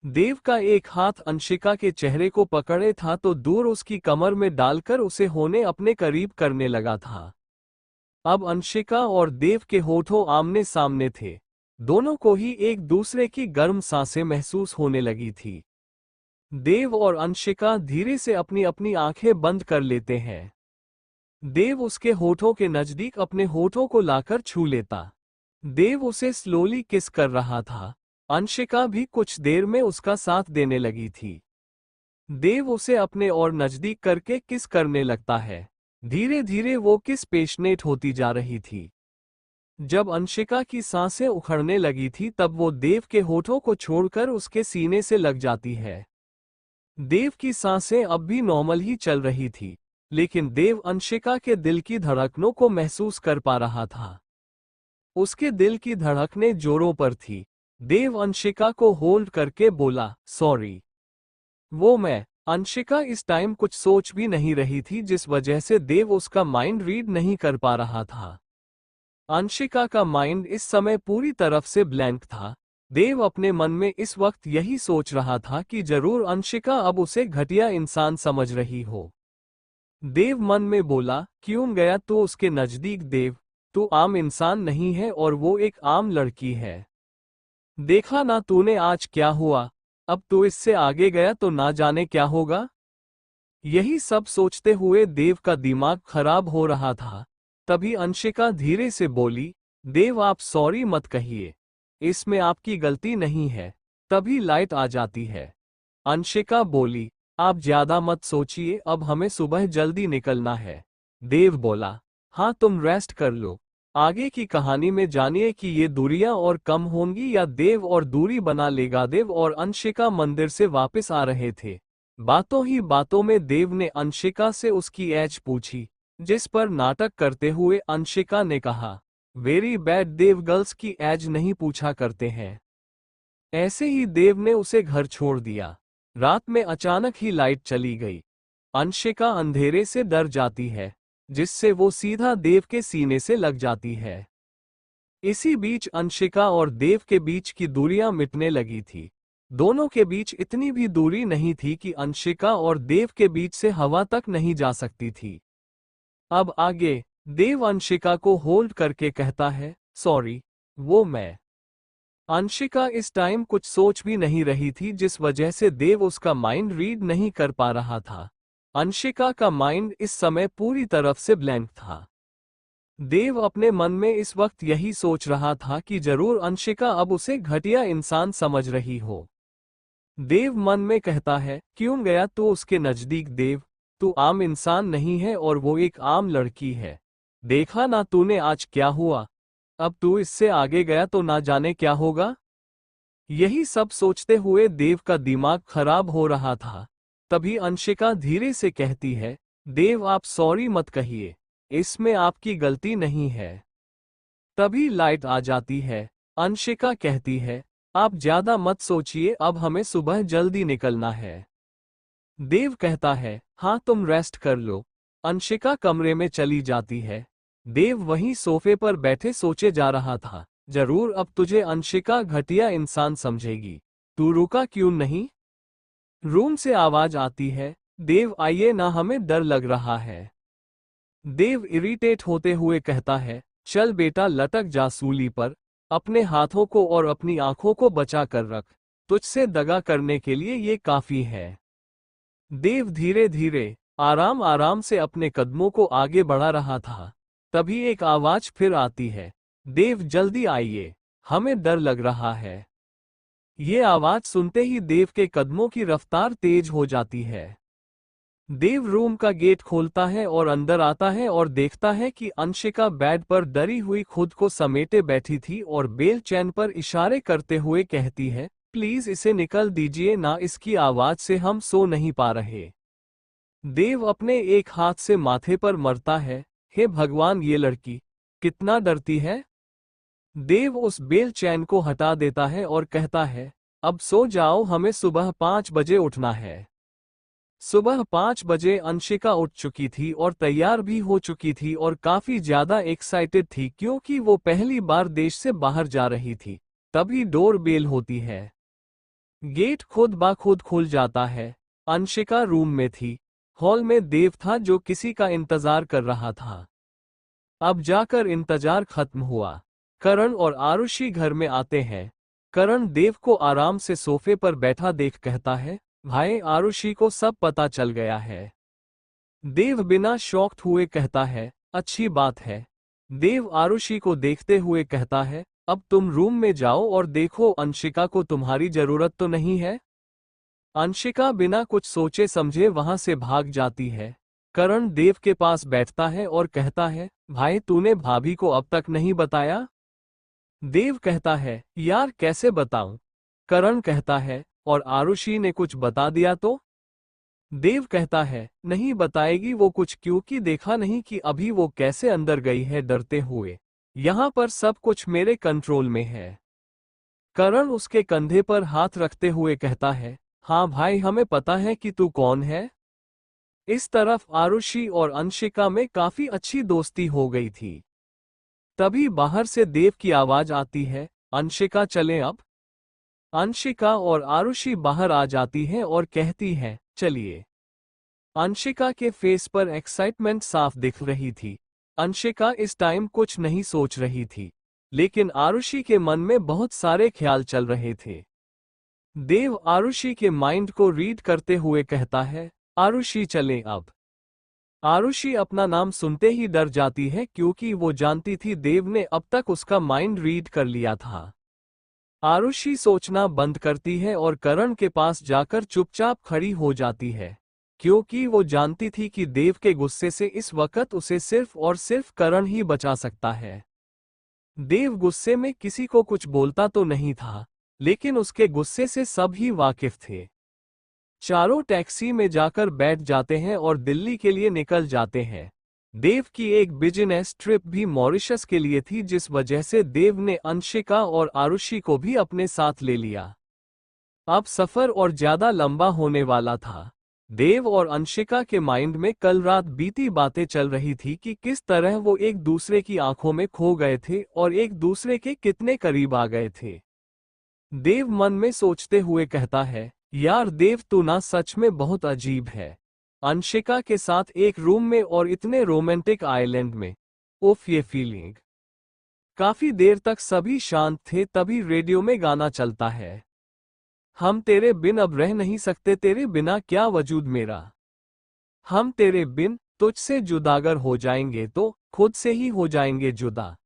देव का एक हाथ अंशिका के चेहरे को पकड़े था तो दूर उसकी कमर में डालकर उसे होने अपने करीब करने लगा था। अब अंशिका और देव के होठों आमने सामने थे। दोनों को ही एक दूसरे की गर्म सांसें महसूस होने लगी थी। देव और अंशिका धीरे से अपनी अपनी आंखें बंद कर लेते हैं। देव उसके होठों के नजदीक अपने होठों को लाकर छू लेता। देव उसे स्लोली किस कर रहा था। अंशिका भी कुछ देर में उसका साथ देने लगी थी। देव उसे अपने और नजदीक करके किस करने लगता है। धीरे धीरे वो किस पेशनेट होती जा रही थी। जब अंशिका की सांसें उखड़ने लगी थी तब वो देव के होठों को छोड़कर उसके सीने से लग जाती है। देव की सांसें अब भी नॉर्मल ही चल रही थी, लेकिन देव अंशिका के दिल की धड़कनों को महसूस कर पा रहा था। उसके दिल की धड़कनें जोरों पर थी। देव अंशिका को होल्ड करके बोला, सॉरी। वो मैं। अंशिका इस टाइम कुछ सोच भी नहीं रही थी, जिस वजह से देव उसका माइंड रीड नहीं कर पा रहा था। अंशिका का माइंड इस समय पूरी तरफ से ब्लैंक था। देव अपने मन में इस वक्त यही सोच रहा था कि जरूर अंशिका अब उसे घटिया इंसान समझ रही हो। देव मन में बोला, क्यों गया तू उसके नजदीक? देव, तू आम इंसान नहीं है और वो एक आम लड़की है। देखा ना तूने आज क्या हुआ। अब तू इससे आगे गया तो ना जाने क्या होगा। यही सब सोचते हुए देव का दिमाग खराब हो रहा था। तभी अंशिका धीरे से बोली, देव आप सॉरी मत कहिए, इसमें आपकी गलती नहीं है। तभी लाइट आ जाती है। अंशिका बोली, आप ज्यादा मत सोचिए, अब हमें सुबह जल्दी निकलना है। देव बोला, हाँ तुम रेस्ट कर लो। आगे की कहानी में जानिए कि ये दूरियां और कम होंगी या देव और दूरी बना लेगा। देव और अंशिका मंदिर से वापस आ रहे थे। बातों ही बातों में देव ने अंशिका से उसकी एज पूछी, जिस पर नाटक करते हुए अंशिका ने कहा, वेरी बैड देव, गर्ल्स की एज नहीं पूछा करते हैं। ऐसे ही देव ने उसे घर छोड़ दिया। रात में अचानक ही लाइट चली गई। अंशिका अंधेरे से डर जाती है, जिससे वो सीधा देव के सीने से लग जाती है। इसी बीच अंशिका और देव के बीच की दूरियां मिटने लगी थी। दोनों के बीच इतनी भी दूरी नहीं थी कि अंशिका और देव के बीच से हवा तक नहीं जा सकती थी। अब आगे देव अंशिका को होल्ड करके कहता है, सॉरी, वो मैं। अंशिका इस टाइम कुछ सोच भी नहीं रही थी, जिस वजह से देव उसका माइंड रीड नहीं कर पा रहा था। अंशिका का माइंड इस समय पूरी तरफ से ब्लैंक था। देव अपने मन में इस वक्त यही सोच रहा था कि जरूर अंशिका अब उसे घटिया इंसान समझ रही हो। देव मन में कहता है, क्यों गया तू उसके नजदीक देव, तू आम इंसान नहीं है और वो एक आम लड़की है। देखा ना तूने आज क्या हुआ, अब तू इससे आगे गया तो ना जाने क्या होगा। यही सब सोचते हुए देव का दिमाग खराब हो रहा था। तभी अंशिका धीरे से कहती है, देव आप सॉरी मत कहिए, इसमें आपकी गलती नहीं है। तभी लाइट आ जाती है। अंशिका कहती है, आप ज्यादा मत सोचिए, अब हमें सुबह जल्दी निकलना है। देव कहता है, हाँ तुम रेस्ट कर लो। अंशिका कमरे में चली जाती है। देव वहीं सोफे पर बैठे सोचे जा रहा था, जरूर अब तुझे अंशिका घटिया इंसान समझेगी, तू रुका क्यों नहीं। रूम से आवाज आती है, देव आइए ना, हमें डर लग रहा है। देव इरिटेट होते हुए कहता है, चल बेटा लटक जा सूली पर, अपने हाथों को और अपनी आंखों को बचा कर रख, तुझसे दगा करने के लिए ये काफी है। देव धीरे धीरे आराम आराम से अपने कदमों को आगे बढ़ा रहा था। तभी एक आवाज फिर आती है, देव जल्दी आइए, हमें डर लग रहा है। ये आवाज सुनते ही देव के कदमों की रफ्तार तेज हो जाती है। देव रूम का गेट खोलता है और अंदर आता है और देखता है कि अंशिका बेड पर डरी हुई खुद को समेटे बैठी थी और बेल चैन पर इशारे करते हुए कहती है, प्लीज इसे निकल दीजिए ना, इसकी आवाज से हम सो नहीं पा रहे। देव अपने एक हाथ से माथे पर मरता है, हे भगवान ये लड़की कितना डरती है। देव उस बेल चैन को हटा देता है और कहता है, अब सो जाओ, हमें सुबह 5 बजे उठना है। सुबह 5 बजे अंशिका उठ चुकी थी और तैयार भी हो चुकी थी और काफी ज्यादा एक्साइटेड थी, क्योंकि वो पहली बार देश से बाहर जा रही थी। तभी डोर बेल होती है। गेट खुद ब खुद खुल जाता है। अंशिका रूम में थी। हॉल में देव था जो किसी का इंतजार कर रहा था। अब जाकर इंतजार खत्म हुआ। करण और आरुषि घर में आते हैं। करण देव को आराम से सोफे पर बैठा देख कहता है, भाई आरुषि को सब पता चल गया है। देव बिना शॉक्ड हुए कहता है, अच्छी बात है। देव आरुषि को देखते हुए कहता है, अब तुम रूम में जाओ और देखो अंशिका को तुम्हारी जरूरत तो नहीं है। अंशिका बिना कुछ सोचे समझे वहां से भाग जाती है। करण देव के पास बैठता है और कहता है, भाई तूने भाभी को अब तक नहीं बताया। देव कहता है, यार कैसे बताऊं। करण कहता है, और आरुषि ने कुछ बता दिया तो। देव कहता है, नहीं बताएगी वो कुछ, क्योंकि देखा नहीं कि अभी वो कैसे अंदर गई है डरते हुए। यहां पर सब कुछ मेरे कंट्रोल में है। करण उसके कंधे पर हाथ रखते हुए कहता है, हाँ भाई हमें पता है कि तू कौन है। इस तरफ आरुषि और अंशिका में काफी अच्छी दोस्ती हो गई थी। तभी बाहर से देव की आवाज आती है, अंशिका चलें अब। अंशिका और आरुषि बाहर आ जाती हैं और कहती हैं, चलिए। अंशिका के फेस पर एक्साइटमेंट साफ दिख रही थी। अंशिका इस टाइम कुछ नहीं सोच रही थी, लेकिन आरुषि के मन में बहुत सारे ख्याल चल रहे थे। देव आरुषि के माइंड को रीड करते हुए कहता है, आरुषि चलें अब। आरुषि अपना नाम सुनते ही डर जाती है, क्योंकि वो जानती थी देव ने अब तक उसका माइंड रीड कर लिया था। आरुषि सोचना बंद करती है और करण के पास जाकर चुपचाप खड़ी हो जाती है, क्योंकि वो जानती थी कि देव के गुस्से से इस वक्त उसे सिर्फ और सिर्फ करण ही बचा सकता है। देव गुस्से में किसी को कुछ बोलता तो नहीं था, लेकिन उसके गुस्से से सब ही वाकिफ थे। चारों टैक्सी में जाकर बैठ जाते हैं और दिल्ली के लिए निकल जाते हैं। देव की एक बिजनेस ट्रिप भी मॉरिशस के लिए थी, जिस वजह से देव ने अंशिका और आरुषि को भी अपने साथ ले लिया। अब सफर और ज्यादा लंबा होने वाला था। देव और अंशिका के माइंड में कल रात बीती बातें चल रही थी कि किस तरह वो एक दूसरे की आंखों में खो गए थे और एक दूसरे के कितने करीब आ गए थे। देव मन में सोचते हुए कहता है, यार देव तू ना सच में बहुत अजीब है। अंशिका के साथ एक रूम में और इतने रोमांटिक आइलैंड में। उफ ये फीलिंग। काफी देर तक सभी शांत थे, तभी रेडियो में गाना चलता है। हम तेरे बिन अब रह नहीं सकते, तेरे बिना क्या वजूद मेरा। हम तेरे बिन तुझसे जुदागर हो जाएंगे तो खुद से ही हो जाएंगे जुदा।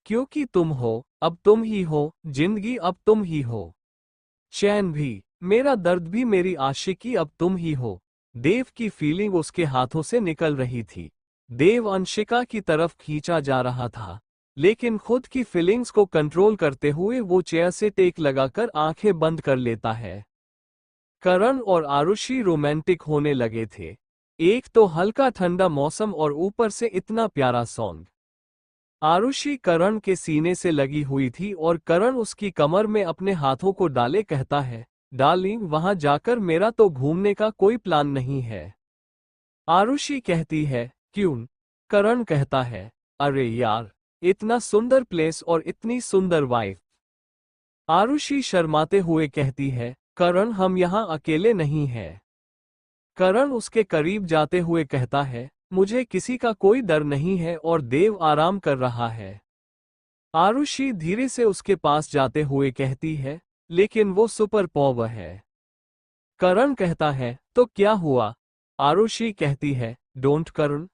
क्योंकि तुम हो, अब तुम ही हो, जिंदगी अब तुम ही हो। चैन भी, मेरा दर्द भी, मेरी आशिकी अब तुम ही हो। देव की फीलिंग उसके हाथों से निकल रही थी। देव अंशिका की तरफ खींचा जा रहा था, लेकिन खुद की फीलिंग्स को कंट्रोल करते हुए वो चेयर से टेक लगाकर आंखें बंद कर लेता है। करण और आरुषि रोमांटिक होने लगे थे। एक तो हल्का ठंडा मौसम और ऊपर से इतना प्यारा सॉन्ग। आरुषि करण के सीने से लगी हुई थी और करण उसकी कमर में अपने हाथों को डाले कहता है, डार्लिंग वहां जाकर मेरा तो घूमने का कोई प्लान नहीं है। आरुषि कहती है, क्यों? करण कहता है, अरे यार, इतना सुंदर प्लेस और इतनी सुंदर वाइफ। आरुषि शर्माते हुए कहती है, करण हम यहाँ अकेले नहीं हैं। करण उसके करीब जाते हुए कहता है, मुझे किसी का कोई डर नहीं है और देव आराम कर रहा है। आरुषि धीरे से उसके पास जाते हुए कहती है, लेकिन वो सुपर पॉवर है। करण कहता है, तो क्या हुआ? आरुषि कहती है, डोंट करण।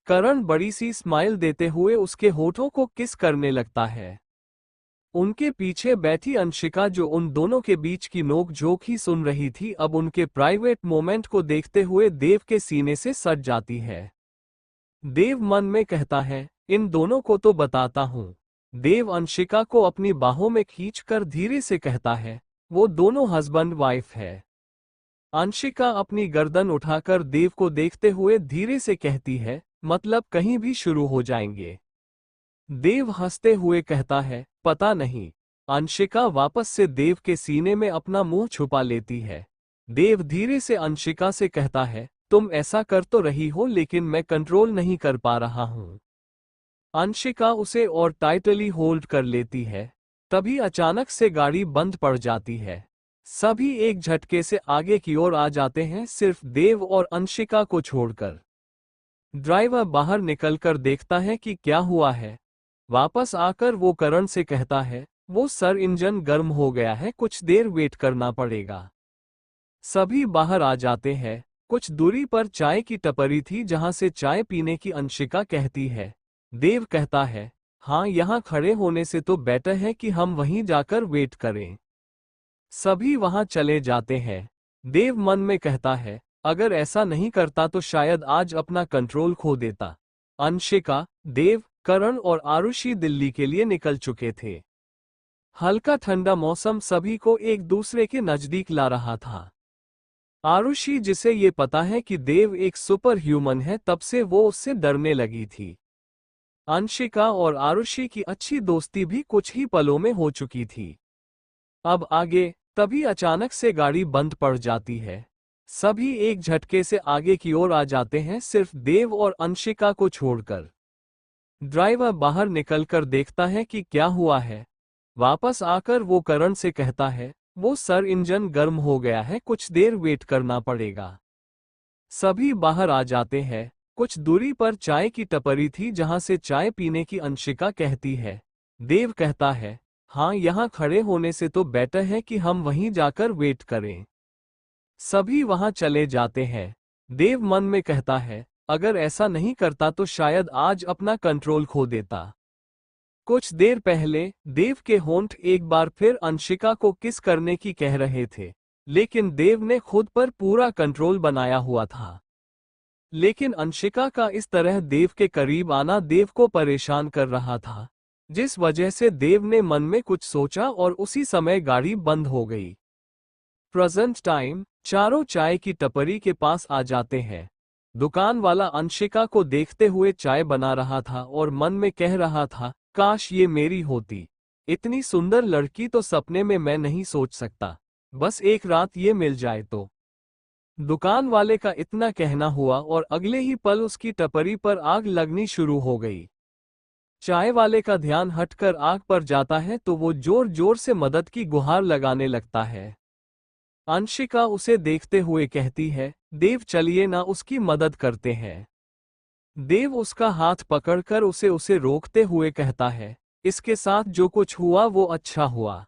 करण बड़ी सी स्माइल देते हुए उसके होठों को किस करने लगता है। उनके पीछे बैठी अंशिका, जो उन दोनों के बीच की नोक-झोंक ही सुन रही थी, अब उनके प्राइवेट मोमेंट को देखते हुए देव के सीने से सट जाती है। देव मन में कहता है, इन दोनों को तो बताता हूं। देव अंशिका को अपनी बाहों में खींचकर धीरे से कहता है, वो दोनों हस्बैंड वाइफ है। अंशिका अपनी गर्दन उठाकर देव को देखते हुए धीरे से कहती है, मतलब कहीं भी शुरू हो जाएंगे। देव हंसते हुए कहता है, पता नहीं। अंशिका वापस से देव के सीने में अपना मुंह छुपा लेती है। देव धीरे से अंशिका से कहता है, तुम ऐसा कर तो रही हो, लेकिन मैं कंट्रोल नहीं कर पा रहा हूं। अंशिका उसे और टाइटली होल्ड कर लेती है। तभी अचानक से गाड़ी बंद पड़ जाती है। सभी एक झटके से आगे की ओर आ जाते हैं, सिर्फ देव और अंशिका को छोड़कर। ड्राइवर बाहर निकलकर देखता है कि क्या हुआ है। वापस आकर वो करण से कहता है, वो सर इंजन गर्म हो गया है, कुछ देर वेट करना पड़ेगा। सभी बाहर आ जाते हैं। कुछ दूरी पर चाय की टपरी थी, जहां से चाय पीने की अंशिका कहती है। देव कहता है, हाँ, यहाँ खड़े होने से तो बेटर है कि हम वहीं जाकर वेट करें। सभी वहां चले जाते हैं। देव मन में कहता है, अगर ऐसा नहीं करता तो शायद आज अपना कंट्रोल खो देता। अंशिका, देव, करण और आरुषि दिल्ली के लिए निकल चुके थे। हल्का ठंडा मौसम सभी को एक दूसरे के नजदीक ला रहा था। आरुषि, जिसे ये पता है कि देव एक सुपर ह्यूमन है, तब से वो उससे डरने लगी थी। अंशिका और आरुषि की अच्छी दोस्ती भी कुछ ही पलों में हो चुकी थी। अब आगे, तभी अचानक से गाड़ी बंद पड़ जाती है। सभी एक झटके से आगे की ओर आ जाते हैं, सिर्फ देव और अंशिका को छोड़कर। ड्राइवर बाहर निकलकर देखता है कि क्या हुआ है। वापस आकर वो करण से कहता है, वो सर इंजन गर्म हो गया है, कुछ देर वेट करना पड़ेगा। सभी बाहर आ जाते हैं। कुछ दूरी पर चाय की टपरी थी, जहां से चाय पीने की अंशिका कहती है। देव कहता है, हाँ, यहाँ खड़े होने से तो बेटर है कि हम वहीं जाकर वेट करें। सभी वहां चले जाते हैं। देव मन में कहता है, अगर ऐसा नहीं करता तो शायद आज अपना कंट्रोल खो देता। कुछ देर पहले देव के होंठ एक बार फिर अंशिका को किस करने की कह रहे थे, लेकिन देव ने खुद पर पूरा कंट्रोल बनाया हुआ था। लेकिन अंशिका का इस तरह देव के करीब आना देव को परेशान कर रहा था, जिस वजह से देव ने मन में कुछ सोचा और उसी समय गाड़ी बंद हो गई। प्रेजेंट टाइम, चारों चाय की टपरी के पास आ जाते हैं। दुकान वाला अंशिका को देखते हुए चाय बना रहा था और मन में कह रहा था, काश ये मेरी होती। इतनी सुंदर लड़की तो सपने में मैं नहीं सोच सकता। बस एक रात ये मिल जाए तो। दुकान वाले का इतना कहना हुआ और अगले ही पल उसकी टपरी पर आग लगनी शुरू हो गई। चाय वाले का ध्यान हटकर आग पर जाता है तो वो जोर जोर से मदद की गुहार लगाने लगता है। अंशिका उसे देखते हुए कहती है, देव चलिए ना उसकी मदद करते हैं। देव उसका हाथ पकड़कर उसे रोकते हुए कहता है, इसके साथ जो कुछ हुआ वो अच्छा हुआ।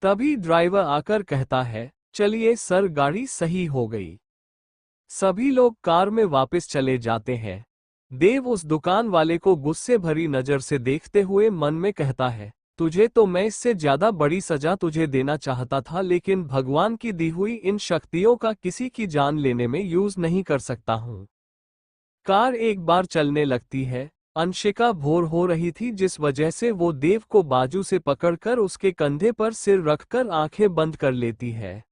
तभी ड्राइवर आकर कहता है, चलिए सर, गाड़ी सही हो गई। सभी लोग कार में वापस चले जाते हैं। देव उस दुकान वाले को गुस्से भरी नजर से देखते हुए मन में कहता है, तुझे तो मैं इससे ज्यादा बड़ी सजा तुझे देना चाहता था, लेकिन भगवान की दी हुई इन शक्तियों का किसी की जान लेने में यूज नहीं कर सकता हूं। कार एक बार चलने लगती है। अंशिका भोर हो रही थी, जिस वजह से वो देव को बाजू से पकड़कर उसके कंधे पर सिर रखकर आंखें बंद कर लेती है।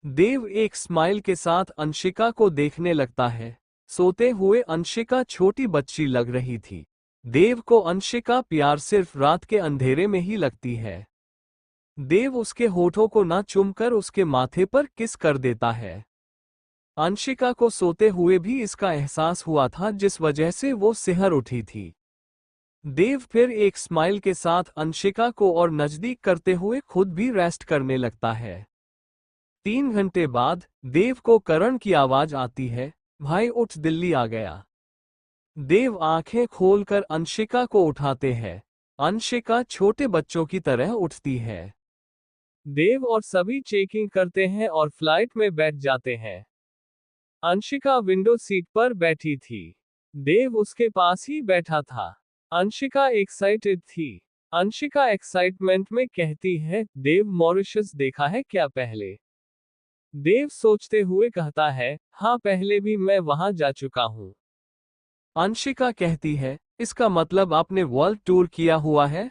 देव एक स्माइल के साथ अंशिका को देखने लगता है। सोते हुए अंशिका छोटी बच्ची लग रही थी। देव को अंशिका प्यार सिर्फ रात के अंधेरे में ही लगती है। देव उसके होठों को ना चूमकर उसके माथे पर किस कर देता है। अंशिका को सोते हुए भी इसका एहसास हुआ था, जिस वजह से वो सिहर उठी थी। देव फिर एक स्माइल के साथ अंशिका को और नजदीक करते हुए खुद भी रेस्ट करने लगता है। 3 घंटे बाद देव को करण की आवाज आती है, भाई उठ, दिल्ली आ गया। देव आंखें खोलकर अंशिका को उठाते हैं। अंशिका छोटे बच्चों की तरह उठती है। देव और सभी चेकिंग करते हैं और फ्लाइट में बैठ जाते हैं। अंशिका विंडो सीट पर बैठी थी। देव उसके पास ही बैठा था। अंशिका एक्साइटेड थी। अंशिका एक्साइटमेंट में कहती है, देव मॉरिशस देखा है क्या पहले? देव सोचते हुए कहता है, हाँ पहले भी मैं वहां जा चुका हूं। अंशिका कहती है, इसका मतलब आपने वर्ल्ड टूर किया हुआ है?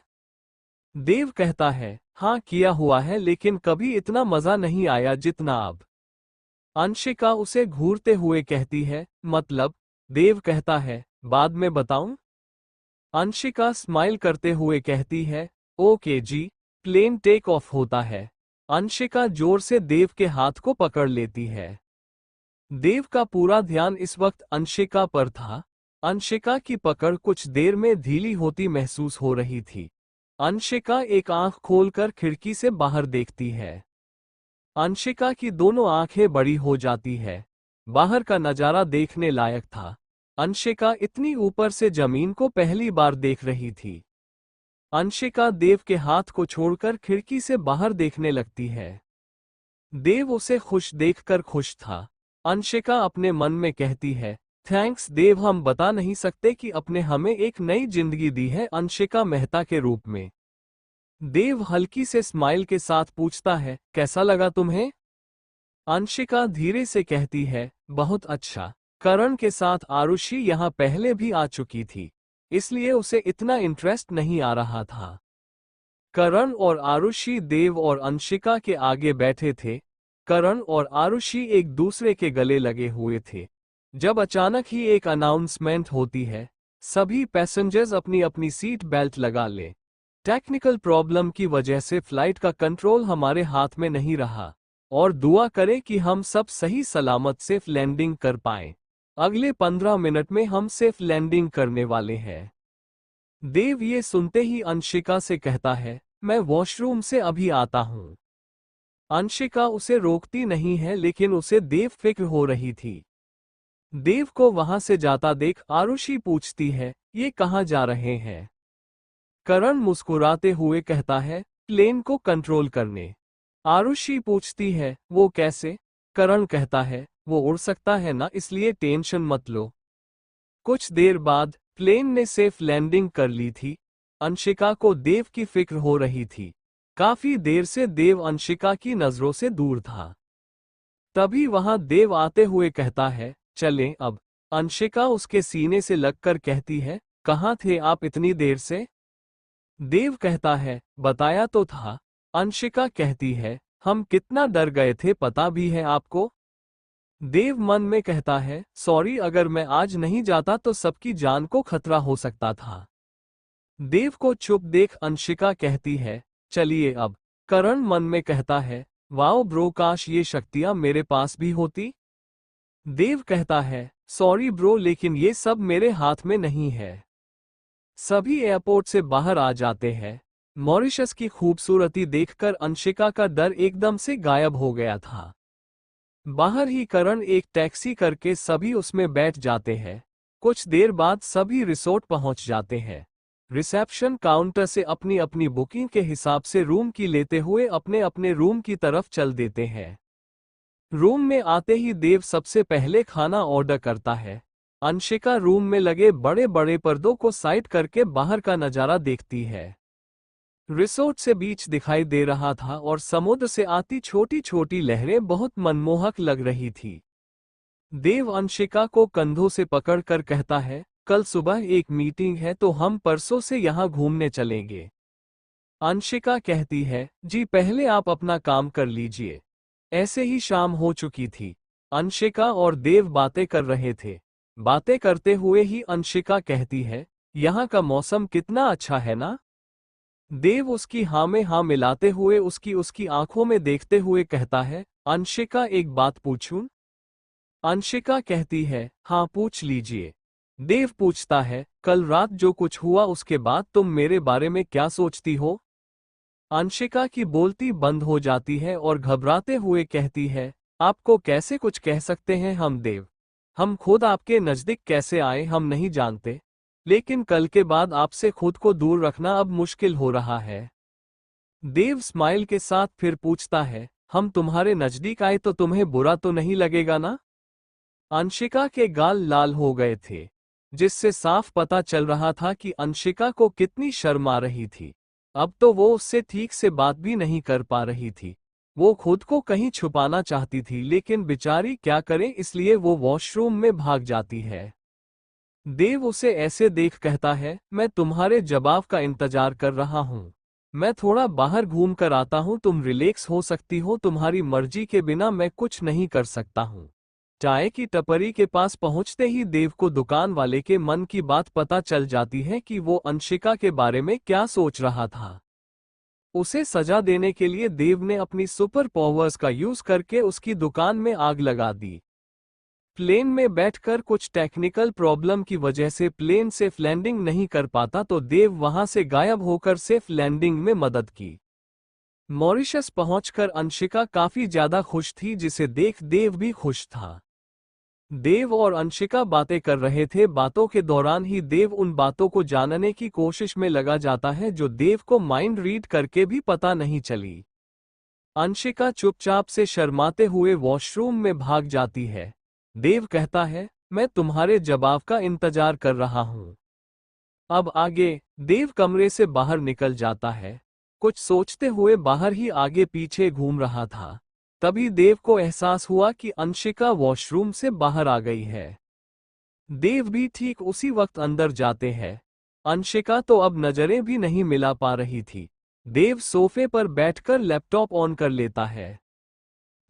देव कहता है, हाँ किया हुआ है, लेकिन कभी इतना मजा नहीं आया जितना अब। अंशिका उसे घूरते हुए कहती है, मतलब? देव कहता है, बाद में बताऊं? अंशिका स्माइल करते हुए कहती है, ओके जी। प्लेन टेक ऑफ होता है। अंशिका जोर से देव के हाथ को पकड़ लेती है। देव का पूरा ध्यान इस वक्त अंशिका पर था। अंशिका की पकड़ कुछ देर में ढीली होती महसूस हो रही थी। अंशिका एक आंख खोलकर खिड़की से बाहर देखती है। अंशिका की दोनों आंखें बड़ी हो जाती है। बाहर का नजारा देखने लायक था। अंशिका इतनी ऊपर से जमीन को पहली बार देख रही थी। अंशिका देव के हाथ को छोड़कर खिड़की से बाहर देखने लगती है। देव उसे खुश देखकर खुश था। अंशिका अपने मन में कहती है, थैंक्स देव, हम बता नहीं सकते कि अपने हमें एक नई जिंदगी दी है अंशिका मेहता के रूप में। देव हल्की से स्माइल के साथ पूछता है, कैसा लगा तुम्हें? अंशिका धीरे से कहती है, बहुत अच्छा। करण के साथ आरुषि यहाँ पहले भी आ चुकी थी, इसलिए उसे इतना इंटरेस्ट नहीं आ रहा था। करण और आरुषि देव और अंशिका के आगे बैठे थे। करण और आरुषि एक दूसरे के गले लगे हुए थे। जब अचानक ही एक अनाउंसमेंट होती है, सभी पैसेंजर्स अपनी अपनी सीट बेल्ट लगा लें। टेक्निकल प्रॉब्लम की वजह से फ्लाइट का कंट्रोल हमारे हाथ में नहीं रहा, और दुआ करें कि हम सब सही सलामत सेफ लैंडिंग कर पाएं। अगले 15 मिनट में हम सेफ लैंडिंग करने वाले हैं। देव ये सुनते ही अंशिका से कहता है, मैं वॉशरूम से अभी आता हूं। अंशिका उसे रोकती नहीं है, लेकिन उसे देव फिक्र हो रही थी। देव को वहां से जाता देख आरुषि पूछती है, ये कहाँ जा रहे हैं? करण मुस्कुराते हुए कहता है, प्लेन को कंट्रोल करने। आरुषि पूछती है, वो कैसे? करण कहता है, वो उड़ सकता है ना, इसलिए टेंशन मत लो। कुछ देर बाद प्लेन ने सेफ लैंडिंग कर ली थी। अंशिका को देव की फिक्र हो रही थी। काफी देर से देव अंशिका की नजरों से दूर था। तभी वहां देव आते हुए कहता है, चलें अब। अंशिका उसके सीने से लगकर कहती है, कहाँ थे आप इतनी देर से? देव कहता है, बताया तो था। अंशिका कहती है, हम कितना डर गए थे पता भी है आपको? देव मन में कहता है, सॉरी, अगर मैं आज नहीं जाता तो सबकी जान को खतरा हो सकता था। देव को चुप देख अंशिका कहती है, चलिए अब। करण मन में कहता है, वाओ ब्रो, काश ये शक्तियां मेरे पास भी होती। देव कहता है, सॉरी ब्रो, लेकिन ये सब मेरे हाथ में नहीं है। सभी एयरपोर्ट से बाहर आ जाते हैं। मॉरिशस की खूबसूरती देखकर अंशिका का डर एकदम से गायब हो गया था। बाहर ही करण एक टैक्सी करके सभी उसमें बैठ जाते हैं। कुछ देर बाद सभी रिसोर्ट पहुंच जाते हैं। रिसेप्शन काउंटर से अपनी अपनी बुकिंग के हिसाब से रूम की लेते हुए अपने अपने रूम की तरफ चल देते हैं। रूम में आते ही देव सबसे पहले खाना ऑर्डर करता है। अंशिका रूम में लगे बड़े बड़े पर्दों को साइड करके बाहर का नजारा देखती है। रिसोर्ट से बीच दिखाई दे रहा था और समुद्र से आती छोटी छोटी लहरें बहुत मनमोहक लग रही थी। देव अंशिका को कंधों से पकड़कर कहता है, कल सुबह एक मीटिंग है तो हम परसों से यहाँ घूमने चलेंगे। अंशिका कहती है, जी पहले आप अपना काम कर लीजिए। ऐसे ही शाम हो चुकी थी। अंशिका और देव बातें कर रहे थे। बातें करते हुए ही अंशिका कहती है, यहाँ का मौसम कितना अच्छा है ना। देव उसकी हाँ में हाँ मिलाते हुए उसकी आंखों में देखते हुए कहता है, अंशिका एक बात पूछूं? अंशिका कहती है, हाँ पूछ लीजिए। देव पूछता है, कल रात जो कुछ हुआ उसके बाद तुम मेरे बारे में क्या सोचती हो? अंशिका की बोलती बंद हो जाती है और घबराते हुए कहती है, आपको कैसे कुछ कह सकते हैं हम देव? हम खुद आपके नजदीक कैसे आए हम नहीं जानते, लेकिन कल के बाद आपसे खुद को दूर रखना अब मुश्किल हो रहा है। देव स्माइल के साथ फिर पूछता है, हम तुम्हारे नजदीक आए तो तुम्हें बुरा तो नहीं लगेगा ना? अंशिका के गाल लाल हो गए थे, जिससे साफ पता चल रहा था कि अंशिका को कितनी शर्म आ रही थी। अब तो वो उससे ठीक से बात भी नहीं कर पा रही थी। वो खुद को कहीं छुपाना चाहती थी लेकिन बेचारी क्या करे, इसलिए वो वॉशरूम में भाग जाती है। देव उसे ऐसे देख कहता है, मैं तुम्हारे जवाब का इंतजार कर रहा हूँ। मैं थोड़ा बाहर घूम कर आता हूँ, तुम रिलैक्स हो सकती हो, तुम्हारी मर्जी के बिना मैं कुछ नहीं कर सकता हूँ। चाय की टपरी के पास पहुंचते ही देव को दुकान वाले के मन की बात पता चल जाती है कि वो अंशिका के बारे में क्या सोच रहा था। उसे सजा देने के लिए देव ने अपनी सुपर पावर्स का यूज करके उसकी दुकान में आग लगा दी। प्लेन में बैठकर कुछ टेक्निकल प्रॉब्लम की वजह से प्लेन सेफ लैंडिंग नहीं कर पाता तो देव वहां से गायब होकर सेफ लैंडिंग में मदद की। मॉरिशस पहुंचकर अंशिका काफी ज्यादा खुश थी, जिसे देख देव भी खुश था। देव और अंशिका बातें कर रहे थे। बातों के दौरान ही देव उन बातों को जानने की कोशिश में लगा जाता है जो देव को माइंड रीड करके भी पता नहीं चली। अंशिका चुपचाप से शर्माते हुए वॉशरूम में भाग जाती है। देव कहता है, मैं तुम्हारे जवाब का इंतजार कर रहा हूं। अब आगे। देव कमरे से बाहर निकल जाता है। कुछ सोचते हुए बाहर ही आगे पीछे घूम रहा था। तभी देव को एहसास हुआ कि अंशिका वॉशरूम से बाहर आ गई है। देव भी ठीक उसी वक्त अंदर जाते हैं। अंशिका तो अब नजरें भी नहीं मिला पा रही थी। देव सोफे पर बैठकर लैपटॉप ऑन कर लेता है।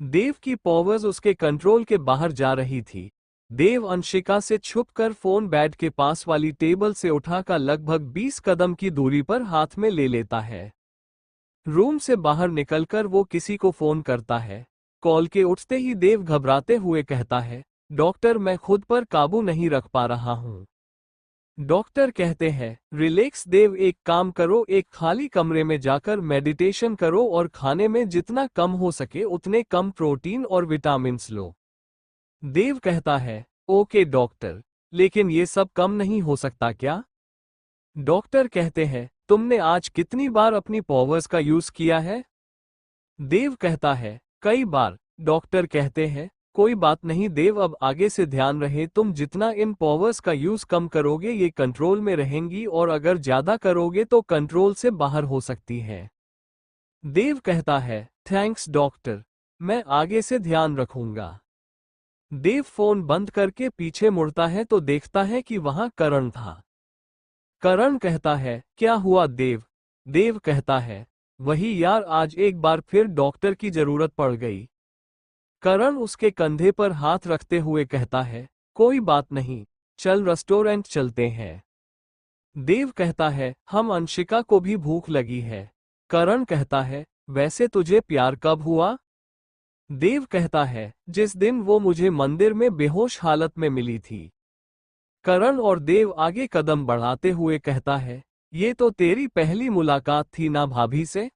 देव की पावर्स उसके कंट्रोल के बाहर जा रही थी। देव अंशिका से छुपकर फोन बेड के पास वाली टेबल से उठाकर लगभग 20 कदम की दूरी पर हाथ में ले लेता है। रूम से बाहर निकलकर वो किसी को फोन करता है। कॉल के उठते ही देव घबराते हुए कहता है, डॉक्टर मैं खुद पर काबू नहीं रख पा रहा हूँ। डॉक्टर कहते हैं, रिलैक्स देव, एक काम करो, एक खाली कमरे में जाकर मेडिटेशन करो और खाने में जितना कम हो सके उतने कम प्रोटीन और विटामिन्स लो। देव कहता है, ओके डॉक्टर, लेकिन ये सब कम नहीं हो सकता क्या? डॉक्टर कहते हैं, तुमने आज कितनी बार अपनी पावर्स का यूज किया है? देव कहता है, कई बार। डॉक्टर कहते हैं, कोई बात नहीं देव, अब आगे से ध्यान रहे, तुम जितना इन पावर्स का यूज कम करोगे ये कंट्रोल में रहेंगी और अगर ज्यादा करोगे तो कंट्रोल से बाहर हो सकती है। देव कहता है, थैंक्स डॉक्टर, मैं आगे से ध्यान रखूंगा। देव फोन बंद करके पीछे मुड़ता है तो देखता है कि वहां करण था। करण कहता है, क्या हुआ देव? देव कहता है, वही यार, आज एक बार फिर डॉक्टर की जरूरत पड़ गई। करण उसके कंधे पर हाथ रखते हुए कहता है, कोई बात नहीं, चल रेस्टोरेंट चलते हैं। देव कहता है, हम अंशिका को भी भूख लगी है। करण कहता है, वैसे तुझे प्यार कब हुआ? देव कहता है, जिस दिन वो मुझे मंदिर में बेहोश हालत में मिली थी। करण और देव आगे कदम बढ़ाते हुए कहता है, ये तो तेरी पहली मुलाकात थी ना भाभी से?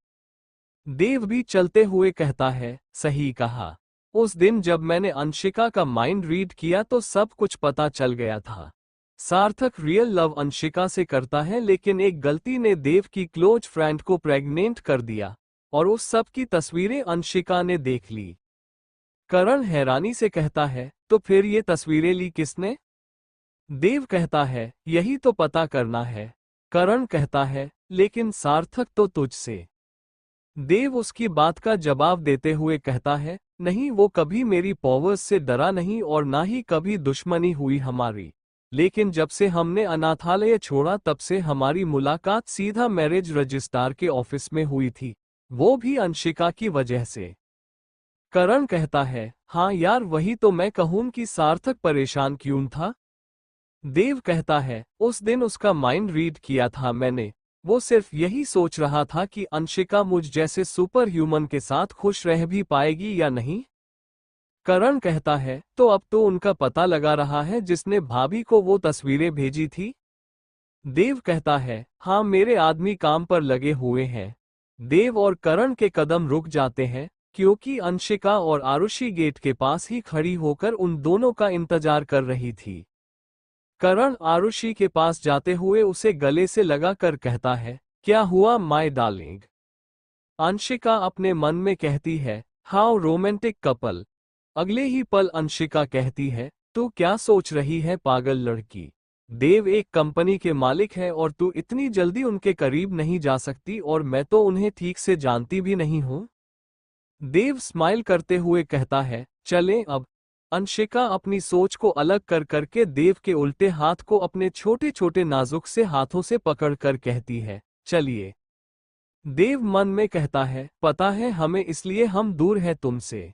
देव भी चलते हुए कहता है, सही कहा। उस दिन जब मैंने अंशिका का माइंड रीड किया तो सब कुछ पता चल गया था। सार्थक रियल लव अंशिका से करता है, लेकिन एक गलती ने देव की क्लोज फ्रेंड को प्रेग्नेंट कर दिया और उस सब की तस्वीरें अंशिका ने देख ली। करण हैरानी से कहता है, तो फिर ये तस्वीरें ली किसने? देव कहता है, यही तो पता करना है। करण कहता है, लेकिन सार्थक तो तुझसे। देव उसकी बात का जवाब देते हुए कहता है, नहीं, वो कभी मेरी पावर्स से डरा नहीं और ना ही कभी दुश्मनी हुई हमारी। लेकिन जब से हमने अनाथालय छोड़ा तब से हमारी मुलाकात सीधा मैरिज रजिस्ट्रार के ऑफिस में हुई थी, वो भी अंशिका की वजह से। करण कहता है, हाँ यार, वही तो मैं कहूं कि सार्थक परेशान क्यों था। देव कहता है, उस दिन उसका माइंड रीड किया था मैंने। वो सिर्फ यही सोच रहा था कि अंशिका मुझ जैसे सुपर ह्यूमन के साथ खुश रह भी पाएगी या नहीं। करण कहता है, तो अब तो उनका पता लगा रहा है जिसने भाभी को वो तस्वीरें भेजी थी। देव कहता है, हाँ, मेरे आदमी काम पर लगे हुए हैं। देव और करण के कदम रुक जाते हैं, क्योंकि अंशिका और आरुषि गेट के पास ही खड़ी होकर उन दोनों का इंतजार कर रही थी। करण आरुषि के पास जाते हुए उसे गले से लगा कर कहता है, क्या हुआ माय डार्लिंग? अंशिका अपने मन में कहती है, हाउ रोमांटिक कपल। अगले ही पल अंशिका कहती है, तू क्या सोच रही है पागल लड़की? देव एक कंपनी के मालिक है और तू इतनी जल्दी उनके करीब नहीं जा सकती, और मैं तो उन्हें ठीक से जानती भी नहीं हूं। देव स्माइल करते हुए कहता है, चलें अब। अंशिका अपनी सोच को अलग कर करके देव के उल्टे हाथ को अपने छोटे छोटे नाजुक से हाथों से पकड़कर कहती है, चलिए। देव मन में कहता है, पता है हमें, इसलिए हम दूर हैं तुमसे।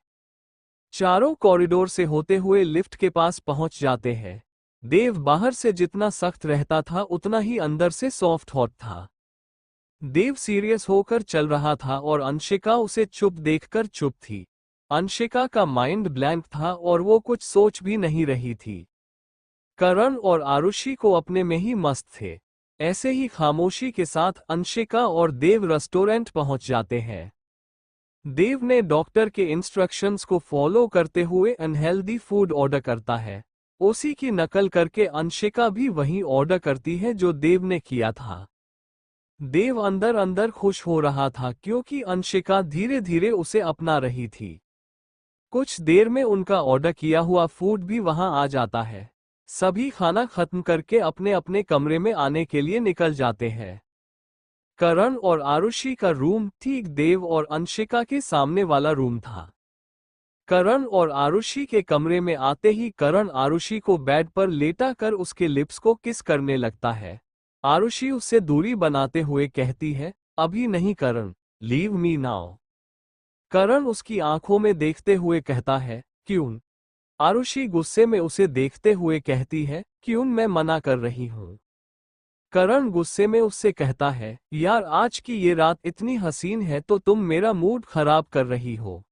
चारों कॉरिडोर से होते हुए लिफ्ट के पास पहुंच जाते हैं। देव बाहर से जितना सख्त रहता था उतना ही अंदर से सॉफ्ट हॉट था। देव सीरियस होकर चल रहा था और अंशिका उसे चुप देखकर चुप थी। अंशिका का माइंड ब्लैंक था और वो कुछ सोच भी नहीं रही थी। करण और आरुषि को अपने में ही मस्त थे। ऐसे ही खामोशी के साथ अंशिका और देव रेस्टोरेंट पहुंच जाते हैं। देव ने डॉक्टर के इंस्ट्रक्शंस को फॉलो करते हुए अनहेल्दी फूड ऑर्डर करता है। उसी की नकल करके अंशिका भी वही ऑर्डर करती है जो देव ने किया था। देव अंदर अंदर खुश हो रहा था क्योंकि अंशिका धीरे धीरे उसे अपना रही थी। कुछ देर में उनका ऑर्डर किया हुआ फूड भी वहां आ जाता है। सभी खाना खत्म करके अपने अपने कमरे में आने के लिए निकल जाते हैं। करण और आरुषि का रूम ठीक देव और अंशिका के सामने वाला रूम था। करण और आरुषि के कमरे में आते ही करण आरुषि को बेड पर लेटा कर उसके लिप्स को किस करने लगता है। आरुषि उससे दूरी बनाते हुए कहती है, अभी नहीं करण, लीव मी नाउ। करण उसकी आंखों में देखते हुए कहता है, क्यों? आरुषि गुस्से में उसे देखते हुए कहती है, क्यों मैं मना कर रही हूं? करण गुस्से में उससे कहता है, यार आज की ये रात इतनी हसीन है तो तुम मेरा मूड खराब कर रही हो।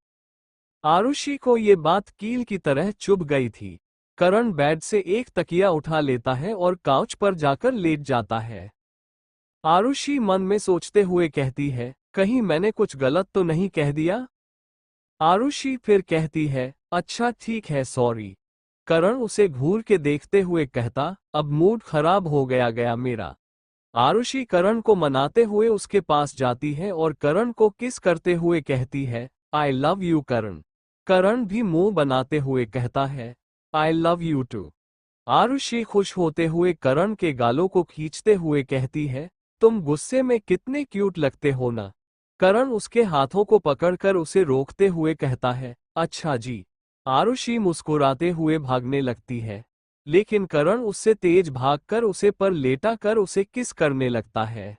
आरुषि को ये बात कील की तरह चुभ गई थी। करण बेड से एक तकिया उठा लेता है और काउच पर जाकर लेट जाता है। आरुषि मन में सोचते हुए कहती है, कहीं मैंने कुछ गलत तो नहीं कह दिया? आरुषि फिर कहती है, अच्छा ठीक है, सॉरी। करण उसे घूर के देखते हुए कहता, अब मूड खराब हो गया मेरा। आरुषि करण को मनाते हुए उसके पास जाती है और करण को किस करते हुए कहती है, आई लव यू करण। करण भी मुंह बनाते हुए कहता है, I love you too. Arushi खुश होते हुए करण के गालों को खींचते हुए कहती है, तुम गुस्से में कितने क्यूट लगते हो ना। करण उसके हाथों को पकड़कर उसे रोकते हुए कहता है, अच्छा जी। आरुषि मुस्कुराते हुए भागने लगती है, लेकिन करण उससे तेज भागकर उसे पर लेटा कर उसे किस करने लगता है।